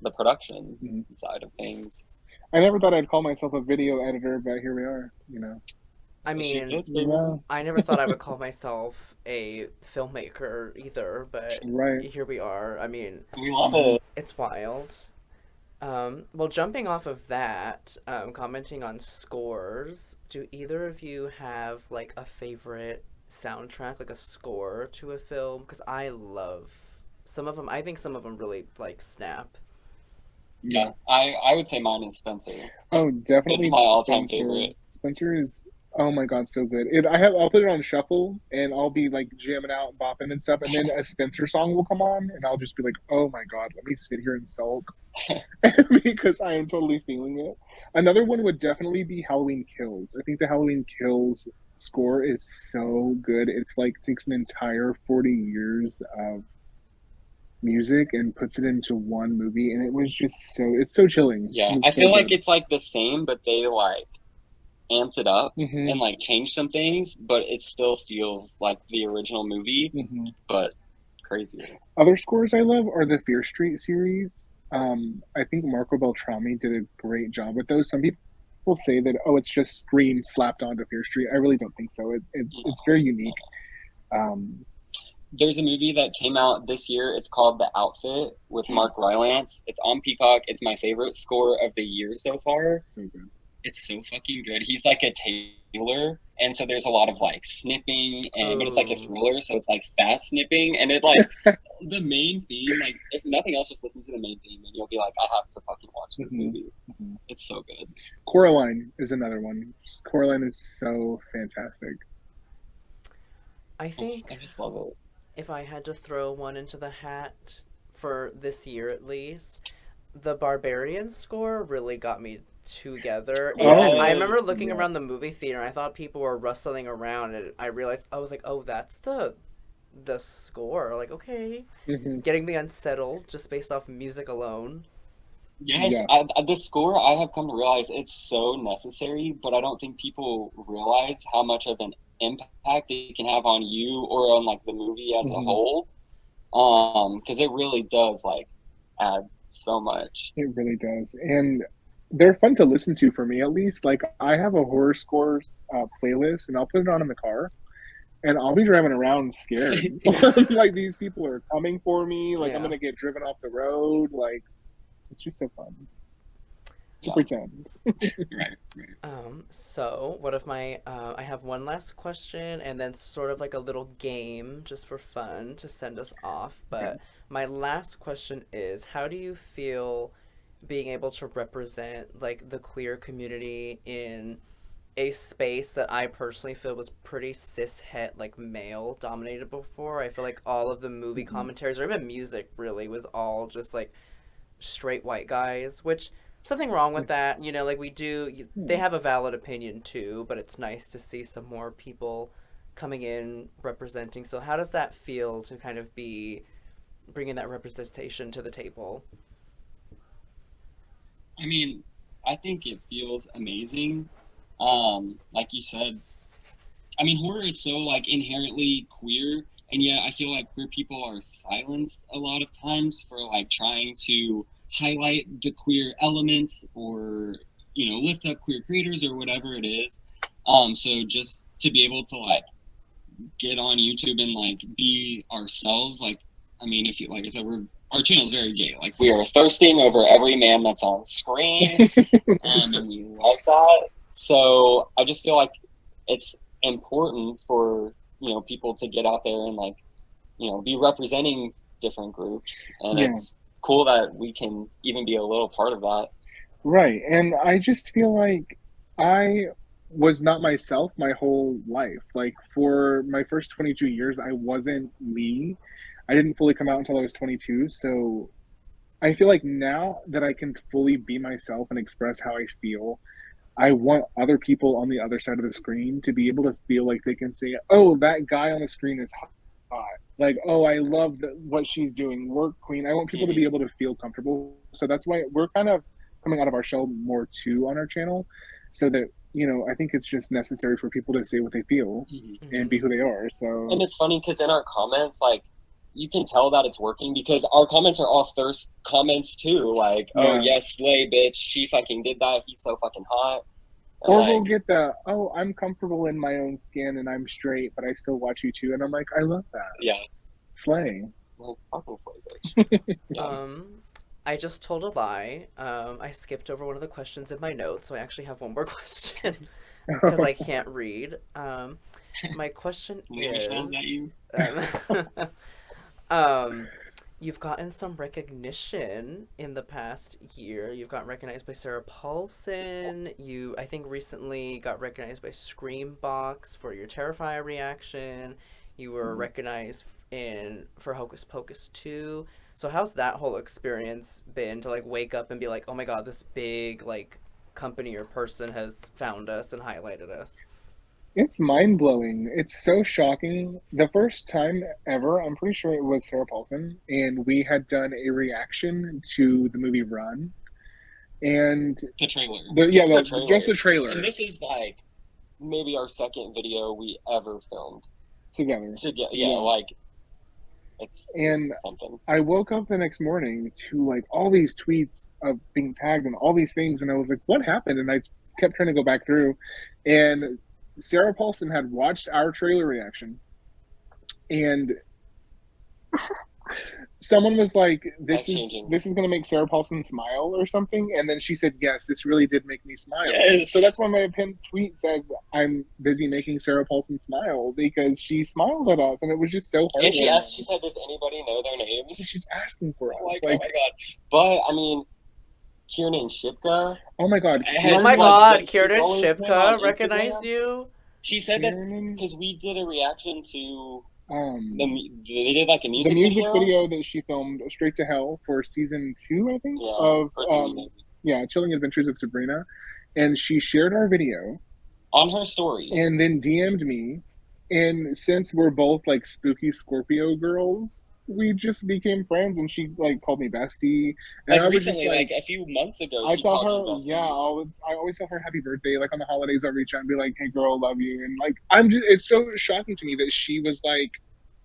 the production Mhm. side of things. I never thought I'd call myself a video editor, but here we are, you know. I She mean, gets, baby. Yeah, I never thought I would call myself a filmmaker either, but right. here we are. I mean, We love it. it's wild. Well, jumping off of that, commenting on scores, do either of you have like a favorite soundtrack, like a score to a film? Because I love some of them. I think some of them really like snap. Yeah, I would say mine is Spencer. Oh, definitely It's my all-time Spencer. favorite. Spencer is, oh my god, so good. I'll put it on shuffle and I'll be like jamming out, bopping and stuff, and then a Spencer song will come on, and I'll just be like, oh my god, let me sit here and sulk because I am totally feeling it. Another one would definitely be Halloween Kills. I think the Halloween Kills score is so good. It's like takes an entire 40 years of music and puts it into one movie, and it was just it's so chilling. Yeah, It's I so feel like good. it's like the same, but they like amped it up Hmm. and like changed some things, but it still feels like the original movie, Hmm. but crazier. Other scores I love are the Fear Street series. I think Marco Beltrami did a great job with those. Some people say that, oh, it's just Scream slapped onto Fear Street. I really don't think so. It's very unique. Um, There's a movie that came out this year. It's called The Outfit with Mark Rylance. It's on Peacock. It's my favorite score of the year so far. so good. It's so fucking good. He's like a tailor, and so there's a lot of like snipping, and but it's like a Ooh. thriller, so it's like fast snipping, and it like the main theme. Like if nothing else, just listen to the main theme, and you'll be like, I have to fucking watch this Mhm. movie. Mhm. It's so good. Coraline is another one. Coraline is so fantastic. I think I just love it. if I had to throw one into the hat for this year at least, the Barbarian score really got me together. And I remember Yes, looking yes. around the movie theater, and I thought people were rustling around, and I realized I was like, "Oh, that's the score." Like, okay, Mhm. getting me unsettled just based off music alone. Yes, Yeah. the score I have come to realize it's so necessary, but I don't think people realize how much of an impact it can have on you or on like the movie as a Mhm. whole. Because it really does like add so much. It really does. And they're fun to listen to for me, at least. Like, I have a horror scores playlist, and I'll put it on in the car, and I'll be driving around scared. Like, these people are coming for me. Like, I'm Yeah. going to get driven off the road. Like, it's just so fun to Yeah. pretend. Right. So what if I have one last question and then sort of like a little game just for fun to send us off. But my last question is, how do you feel being able to represent like the queer community in a space that I personally feel was pretty cis-het, like male dominated before? I feel like all of the movie Mhm. commentaries or even music really was all just like straight white guys, which something wrong with that. You know, like they have a valid opinion too, but it's nice to see some more people coming in representing. So how does that feel to kind of be bringing that representation to the table? I mean, I think it feels amazing. Like you said, I mean, horror is so like inherently queer, and yet I feel like queer people are silenced a lot of times for like trying to highlight the queer elements or lift up queer creators or whatever it is. So just to be able to like get on YouTube and like be ourselves, like I mean, if you like I said, our channel is very gay. Like we are thirsting over every man that's on screen, and we love that. So I just feel like it's important for people to get out there and like be representing different groups, and Yeah. cool that we can even be a little part of that. Right. And I just feel like I was not myself my whole life. Like for my first 22 years, I wasn't me. I didn't fully come out until I was 22. So I feel like now that I can fully be myself and express how I feel, I want other people on the other side of the screen to be able to feel like they can say, "Oh, that guy on the screen is hot." Like, "Oh, I love what she's doing. Work queen." I want people to be able to feel comfortable. So that's why we're kind of coming out of our shell more too on our channel, so that I think it's just necessary for people to say what they feel and be who they are. So, and it's funny because in our comments, like, you can tell that it's working because our comments are all thirst comments too. Like, oh yes, slay, bitch. She fucking did that. He's so fucking hot. And or like, we'll get the, "Oh, I'm comfortable in my own skin and I'm straight, but I still watch you too," and I'm like, I love that. yeah, Slay. like fucking slay, bitch. Yeah. I just told a lie. I skipped over one of the questions in my notes, so I actually have one more question because I can't read. My question Michelle, is that you? um, you've gotten some recognition in the past year. You've gotten recognized by Sarah Paulson. You, I think, recently got recognized by Screambox for your Terrifier reaction. You were recognized for Hocus Pocus 2. So how's that whole experience been to like wake up and be like, oh my god, this big like company or person has found us and highlighted us? It's mind blowing. It's so shocking. The first time ever, I'm pretty sure it was Sarah Paulson, and we had done a reaction to the movie Run, and The trailer. just the trailer. And this is like maybe our second video we ever filmed together. Yeah, like it's something. I woke up the next morning to like all these tweets of being tagged and all these things, and I was like, what happened? And I kept trying to go back through, and Sarah Paulson had watched our trailer reaction, and someone was like, this is going to make Sarah Paulson smile or something, and then she said, yes, this really did make me smile. Yes. So that's why my pinned tweet says, I'm busy making Sarah Paulson smile, because she smiled at us, and it was just so hard. And she said, does anybody know their names? She's asking for us. Like, oh my god. But I mean, Kiernan Shipka. Oh my god. Kiernan Shipka recognized you? She said that because we did a reaction to they did like a music video that she filmed, Straight to Hell, for season 2, I think, of Chilling Adventures of Sabrina, and she shared our video on her story, and then DM'd me, and since we're both like spooky Scorpio girls, we just became friends, and she like called me bestie. And like I was recently, just, like a few months ago, I tell her, I always tell her happy birthday. Like on the holidays, I'll reach out and be like, "Hey, girl, love you." And like, it's so shocking to me that she was like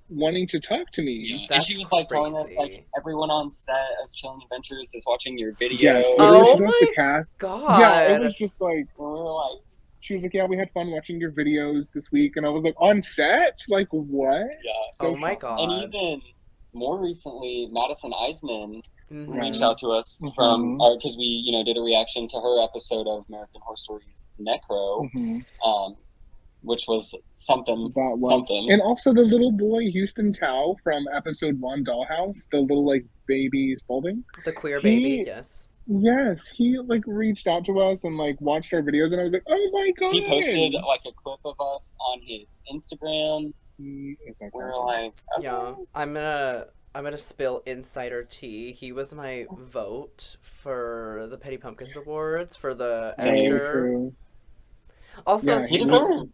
wanting to talk to me. Yeah. And she was like telling us like everyone on set of Chilling Adventures is watching your video. Yes, oh my god! Yeah, it was just like we were like. She was like, yeah, we had fun watching your videos this week. And I was like, on set? Like, what? Yeah. So oh my god. And even more recently, Madison Eisman reached out to us from because we did a reaction to her episode of American Horror Stories Necro, which was something. That was something. And also the little boy Houston Tao from episode 1 Dollhouse, the little like baby Spalding, the queer baby. Yes, he like reached out to us and like watched our videos, and I was like, oh my god. He posted like a clip of us on his Instagram. We're like, okay. Yeah, I'm gonna spill insider tea. He was my vote for the Petty Pumpkins Awards for the actor. Also, he deserved.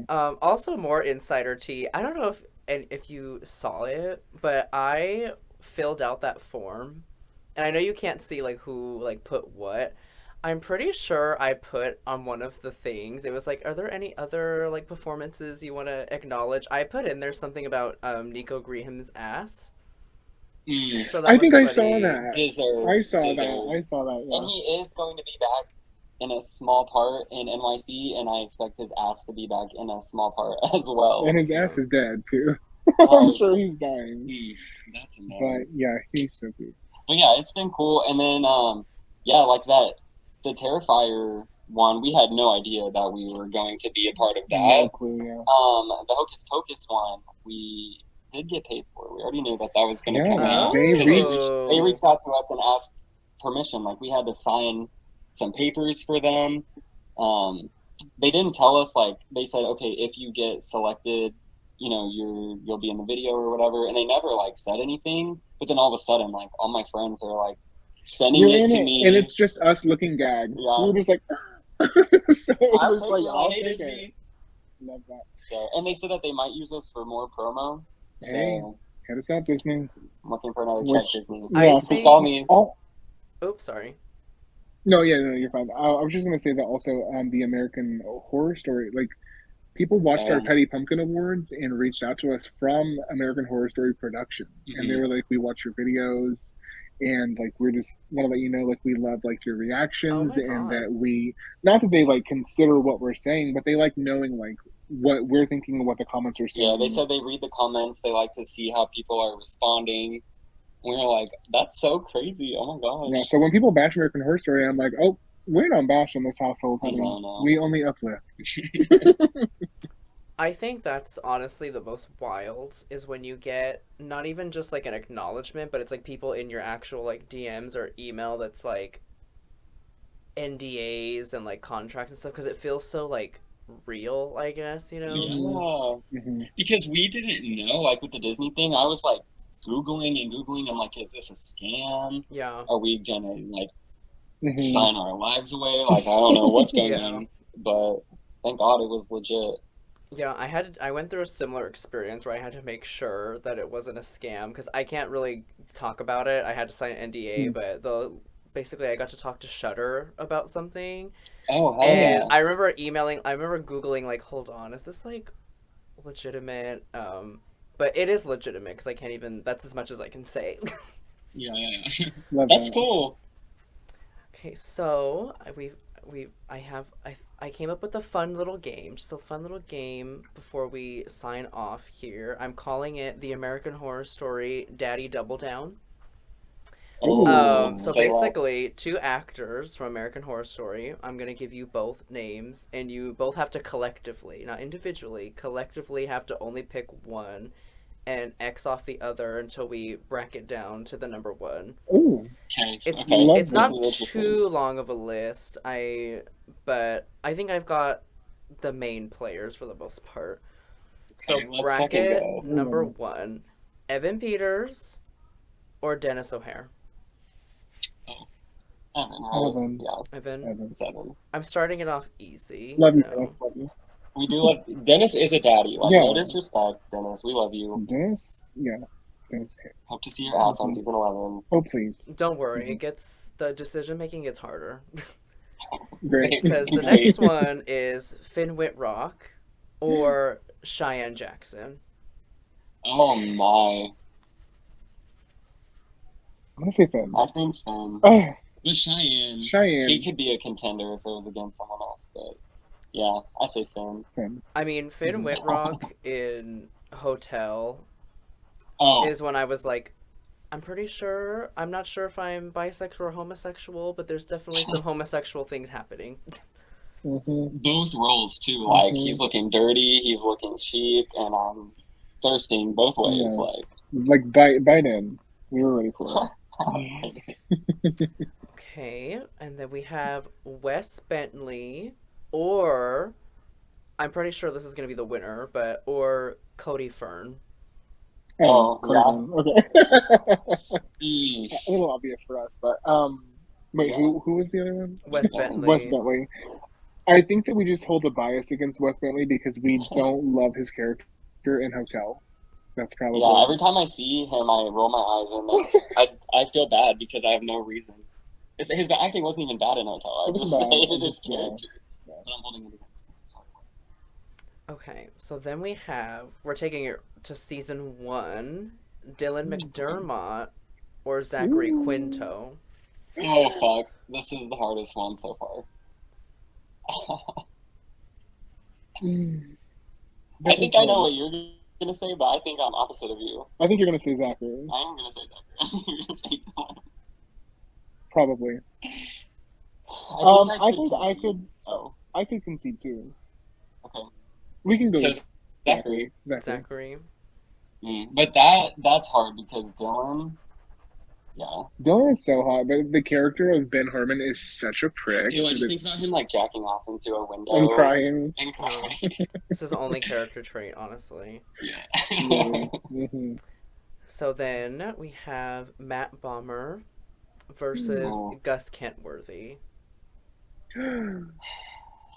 Also more insider tea. I don't know if you saw it, but I filled out that form, and I know you can't see like who like put what. I'm pretty sure I put on one of the things, it was like, are there any other like performances you want to acknowledge? I put in there something about Nico Griham's ass. So I think I saw that. I saw that. Yeah. And he is going to be back in a small part in NYC, and I expect his ass to be back in a small part as well. And his ass is dead too. I'm sure he's dying. That's annoying. But yeah, he's so cute. But yeah, it's been cool. And then like that. The Terrifier one, we had no idea that we were going to be a part of that. No clue, yeah. The Hocus Pocus one, we did get paid for. We already knew that was going to Yeah, come out they because Oh. they reached out to us and asked permission. Like we had to sign some papers for them. They didn't tell us, like they said, okay, if you get selected, you know, you'll be in the video or whatever, and they never like said anything. But then all of a sudden, like all my friends are like sending We're it in to it, me. and it's just us looking gagged. Yeah. We were just like, so it I'll was take like, it, I'll hate take is it. me. Love that. So, and they said that they might use us for more promo. Hey, So hit us up, Disney. I'm looking for another Which- check, Disney. I Yeah, think- Call me. Oops, sorry. No, you're fine. I was just gonna say that also, the American Horror Story, like people watched our Petty Pumpkin Awards and reached out to us from American Horror Story Production, and they were like, "We watch your videos, and like we're just want to let you know, like we love like your reactions, Oh my and God. that we not that they like consider what we're saying, but they like knowing like what we're thinking and what the comments are saying." Yeah, they said they read the comments. They like to see how people are responding. We were like, that's so crazy. Oh my gosh. Yeah, so when people bash American Horror Story, I'm like, oh, we don't bash in this household, honey. No. We only uplift. I think that's honestly the most wild is when you get not even just like an acknowledgement, but it's like people in your actual like DMs or email that's like NDAs and like contracts and stuff because it feels so like real, I guess, you know? Yeah. Mm-hmm. Because we didn't know, like with the Disney thing, I was like Googling. I'm like, is this a scam? Yeah. Are we gonna like Mm-hmm. sign our lives away? Like, I don't know what's going Yeah. on. But thank God it was legit. Yeah, I went through a similar experience where I had to make sure that it wasn't a scam because I can't really talk about it. I had to sign an NDA, but basically I got to talk to Shudder about something. Oh, hell And yeah. I remember Googling like, hold on, is this like legitimate? But it is legitimate because I can't even. That's as much as I can say. Yeah. Love That's that. cool. Okay, so I came up with a fun little game, before we sign off here. I'm calling it the American Horror Story Daddy Double Down. Oh, So say less. basically, two actors from American Horror Story. I'm gonna give you both names, and you both have to collectively, not individually, collectively have to only pick one, and X off the other until we bracket down to the number one. Ooh. Okay. It's Okay. it's not This is interesting. too long of a list. But I think I've got the main players for the most part. So Okay, let's bracket fucking go. number one, Evan Peters or Dennis O'Hare. Evan, right? Evan. Yeah, Evan. it's Evan. I'm starting it off easy. Love you, know. Dennis. Love you. We do love Dennis is a daddy. Like, Yeah. no disrespect, Dennis. We love you. Dennis? Yeah. Dennis. Hope to see your ass on season 11. Oh, please. Don't worry, the decision making gets harder. Great. Because the Great. next one is Finn Whitrock or Cheyenne Jackson. Oh my. I'm gonna say Finn. I think Finn. Oh, But Cheyenne. Cheyenne. He could be a contender if it was against someone else, but yeah, I say Finn. Finn. I mean, Finn Whitrock in Hotel Oh, is when I was like, I'm not sure if I'm bisexual or homosexual, but there's definitely some homosexual things happening. Mm-hmm. both roles too. Like, Mhm. he's looking dirty, he's looking chic, and I'm thirsting both ways. Yeah. Like, Bite in. We were ready for it. Okay, and then we have Wes Bentley or I'm pretty sure this is gonna be the winner, or Cody Fern. Oh, yeah. Okay. Eesh. A little obvious for us, but wait, Yeah. who was the other one? Wes Yeah. Bentley. Wes Bentley. I think that we just hold a bias against Wes Bentley because we don't love his character in Hotel. That's probably Yeah, every time I see him, I roll my eyes, and I feel bad because I have no reason. His acting wasn't even bad in Hotel. I It just wasn't bad. hated his Yeah. character. Yeah. But I'm holding it against him. So Okay, so then we're taking it to season 1, Dylan McDermott or Zachary Ooh. Quinto. oh fuck! This is the hardest one so far. I think I know what you're gonna say, but I think I'm opposite of you. I think you're gonna say Zachary. I am gonna say Zachary. I think you're gonna say Dylan. Probably. I think I could. Oh, I could concede too. okay. We can go So with Zachary. Zachary. Zachary. But that's hard because Dylan, yeah. Dylan is so hot, but the character of Ben Harmon is such a prick. Ew, I just that think about him like jacking off into a window I'm crying. and crying. It's his only character trait, honestly. Yeah. Mm-hmm. So then we have Matt Bomber versus Ooh. Gus Kentworthy. I'm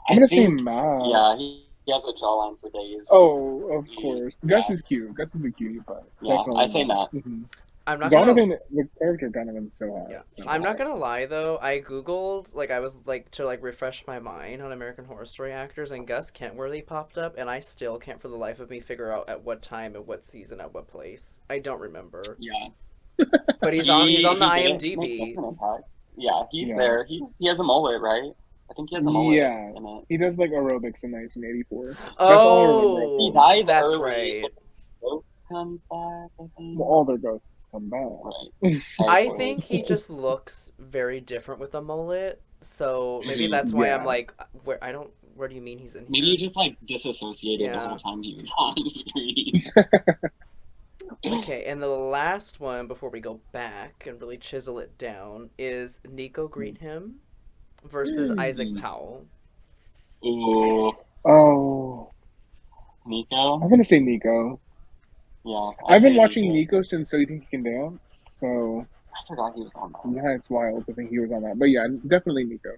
I gonna say think, Matt. yeah, he has a jawline for days. Oh, of course. Yeah. Gus is cute. Gus is a cutie, but Yeah, definitely I say Matt. Mm-hmm. I'm not Donovan, gonna. the character Donovan's so hot. Yeah, So I'm not hot. gonna lie though. I googled I was to refresh my mind on American Horror Story actors, and Gus Kentworthy popped up, and I still can't for the life of me figure out at what time, at what season, at what place. I don't remember. Yeah. But he's on the did make IMDb. different impact. Yeah, he's Yeah. there. He has a mullet, right? I think he has a mullet Yeah. in it. He does like aerobics in 1984. That's all I remember. Oh, He dies that's early. right. Ghost comes back, I think. Well, all their ghosts come back. Right. Sorry, I spoilers. think he just looks very different with a mullet, so maybe that's why I'm Yeah. like, where do you mean he's in here? Maybe you just like disassociated the Yeah. whole time he was on screen. Okay, and the last one before we go back and really chisel it down is Nico Greenham versus Isaac Powell. Ooh, Oh, Nico. I'm gonna say Nico. Yeah, I've been watching Nico since So You Think You Can Dance, so I forgot he was on that. yeah, it's wild to think he was on that. But yeah, definitely Nico.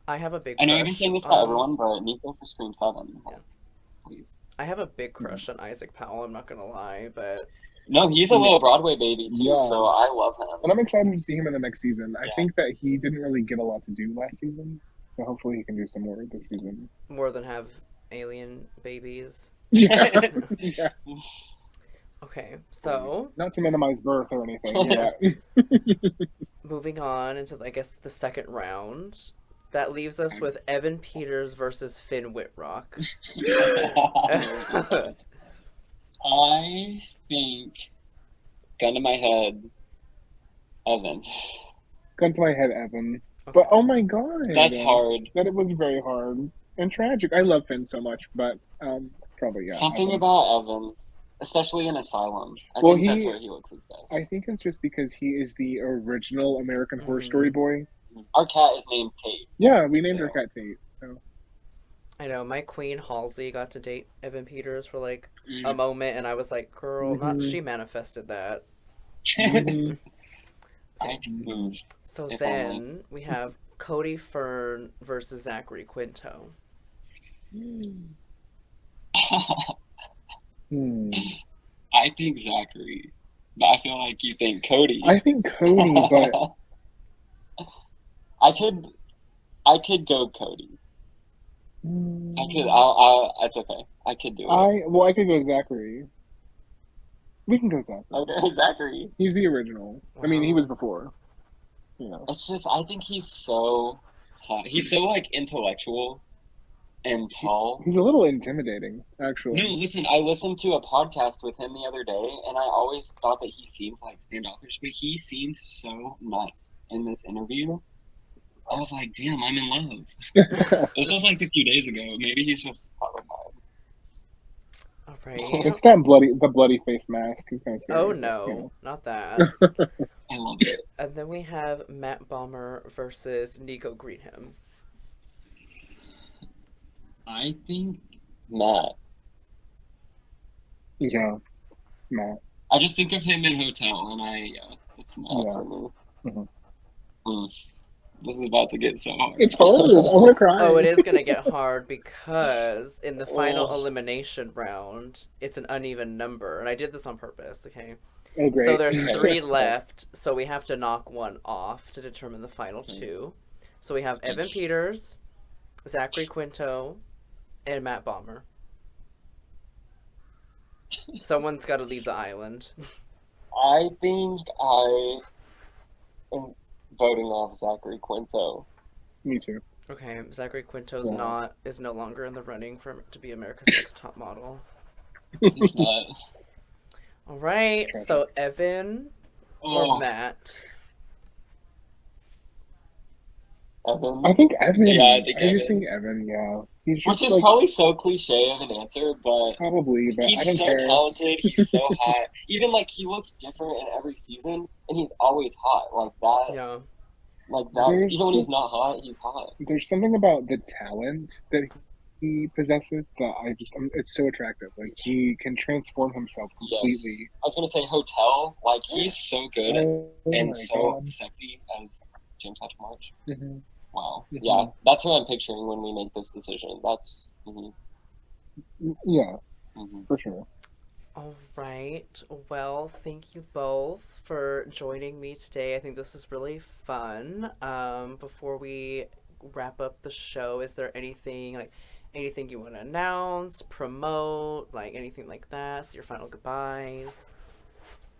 I have a big I know crush I've been saying this to on- everyone, but Nico for Scream 7. Yeah. Please. I have a big crush on Isaac Powell, I'm not gonna lie, but No, he's a little Broadway baby too, Yeah. so I love him. And I'm excited to see him in the next season. I Yeah. think that he didn't really get a lot to do last season, so hopefully he can do some more this season. more than have alien babies. Yeah. Yeah. Okay, so Not to minimize birth or anything. Yeah. moving on into I guess the second round. That leaves us with Evan Peters versus Finn Whitrock. I think, gun to my head, Evan. Gun to my head, Evan. But oh my god. That's hard. That it was very hard and tragic. I love Finn so much, but probably yeah. Something Evan. about Evan, especially in Asylum. I Well, think that's where he looks his best. I think it's just because he is the original American Horror Story boy. Our cat is named Tate. Yeah, we named So- her cat Tate. So I know my queen Halsey got to date Evan Peters for like a moment, and I was like, "Girl, not she manifested that." mhm. So If then we have Cody Fern versus Zachary Quinto. Hmm. I think Zachary, but I feel like you think Cody. I think Cody, but I could go Cody. It's okay. I could do it. I could go Zachary. We can go Zachary. Okay, Zachary. He's the original. I mean, he was before. You know. It's just, I think he's so hot. He's so, like, intellectual and tall. He's a little intimidating, actually. No, listen, I listened to a podcast with him the other day, and I always thought that he seemed, like, standoffish, but he seemed so nice in this interview. I was like, damn, I'm in love. This was, like, a few days ago. Maybe he's just horrified. All right. It's that bloody face mask. He's kind of scary. Oh no, You know. not that. I love it. And then we have Matt Bomber versus Nico Greenham. I think Matt. Yeah, Matt. I just think of him in Hotel, and it's Matt Yeah. for me. Mhm. This is about to get so hard. It's hard. I want to cry. Oh, it is gonna get hard because in the final Oh. elimination round, it's an uneven number, and I did this on purpose. Okay. Oh, great. So there's 3 left, so we have to knock one off to determine the final 2. So we have Evan Peters, Zachary Quinto, and Matt Bomber. Someone's got to leave the island. I think I am voting off Zachary Quinto. Me too. Okay, Zachary Quinto's Yeah. is no longer in the running to be America's Next Top Model. He's not. All right, Tragic. so Evan Oh, or Matt? Evan. I think Evan. Yeah, I think I just Evan. think Evan. Yeah, he's Which just is like probably so cliche of an answer, but probably, but I he's don't so care. talented. He's so hot. Even like he looks different in every season, and he's always hot. Like that. Yeah. Like that's There's even when he's not just hot, he's hot. there's something about the talent that he possesses that it's so attractive. Like he can transform himself Yes. completely. I was gonna say Hotel. Like he's so good Oh and my so god. sexy as Jim Touch March. Hmm. Wow. Hmm. Yeah, that's who I'm picturing when we make this decision. That's. Yeah, Mhm. for sure. All right. Well, thank you both for joining me today. I think this is really fun. Before we wrap up the show, is there anything you want to announce, promote, like anything like that? So your final goodbyes.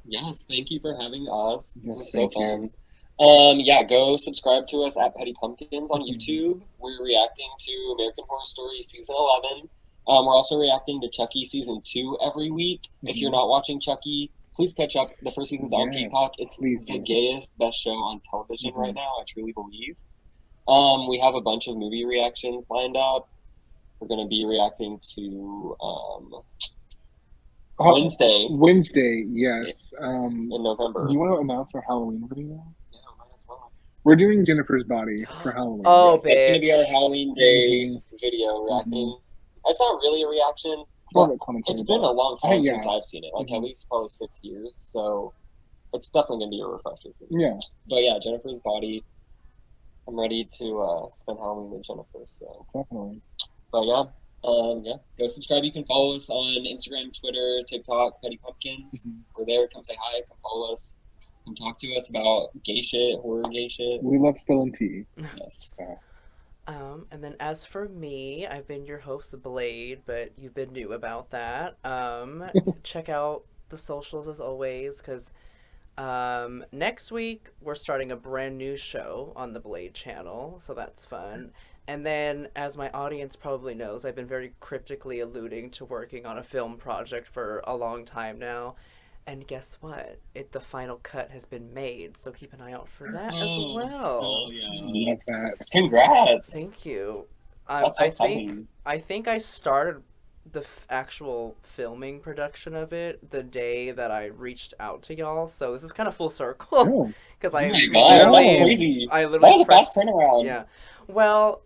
Yes, thank you for having us. This Yes, was so thank you. fun. Yeah, go subscribe to us at Petty Pumpkins on YouTube. We're reacting to American Horror Story season 11. We're also reacting to Chucky season 2 every week. If you're not watching Chucky, please catch up. The first season's on Yes, Peacock. It's please the do. gayest, best show on television Mhm. right now, I truly believe. We have a bunch of movie reactions lined up. We're going to be reacting to Wednesday Wednesday, yes. in November. Do you want to announce our Halloween video? Yeah, might as well. We're doing Jennifer's Body for Halloween. Oh, Yes, that's going to be our bitch. Halloween Day Mhm. video reacting. It's not really a reaction, It's more but of a commentary. it's been a long I- time yeah. since I've seen it, like at Mhm. least probably 6 years. So it's definitely going to be a refresher for me. Yeah, But yeah, Jennifer's Body. I'm ready to spend Halloween with Jennifer. So, definitely. but yeah, go subscribe. You can follow us on Instagram, Twitter, TikTok, Petty Pumpkins. Mhm. We're there. Come say hi. Come follow us. Come talk to us about gay shit, horror gay shit. We love spilling tea. Yes. So. And then as for me, I've been your host, Blade, but you've been new about that. Check out the socials as always, because next week we're starting a brand new show on the Blade channel, so that's fun. And then, as my audience probably knows, I've been very cryptically alluding to working on a film project for a long time now. And guess what? The final cut has been made, so keep an eye out for that as well. Hell yeah. Love that. Congrats. Thank you. That's so I think exciting. I started the actual filming production of it the day that I reached out to y'all, so this is kind of full circle Oh, because Oh I my god, that's literally crazy. I That literally was a fast pressed turnaround. yeah. Well,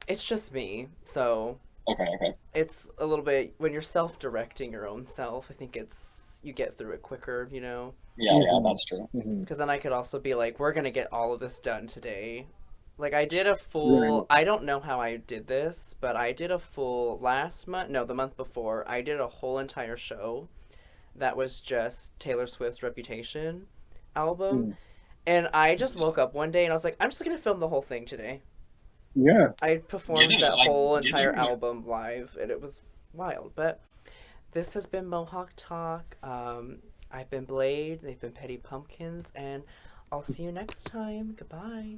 it's just me, so Okay. it's a little bit when you're self-directing your own self. I think you get through it quicker, Yeah, that's true. mhm. because then I could also be like, we're gonna get all of this done today. Like I did a Right. full. I don't know how I did this, but I did a full last month. No, the month before. I did a whole entire show that was just Taylor Swift's Reputation album, Mm. and I just woke up one day and I was like, I'm just gonna film the whole thing today. Yeah. I performed Get it, that like, whole get entire it. album live, and it was wild. But this has been Mohawk Talk. I've been Blade. They've been Petty Pumpkins, and I'll see you next time. Goodbye.